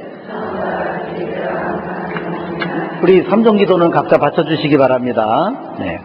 우리 삼종기도는 각자 바쳐주시기 바랍니다. 네.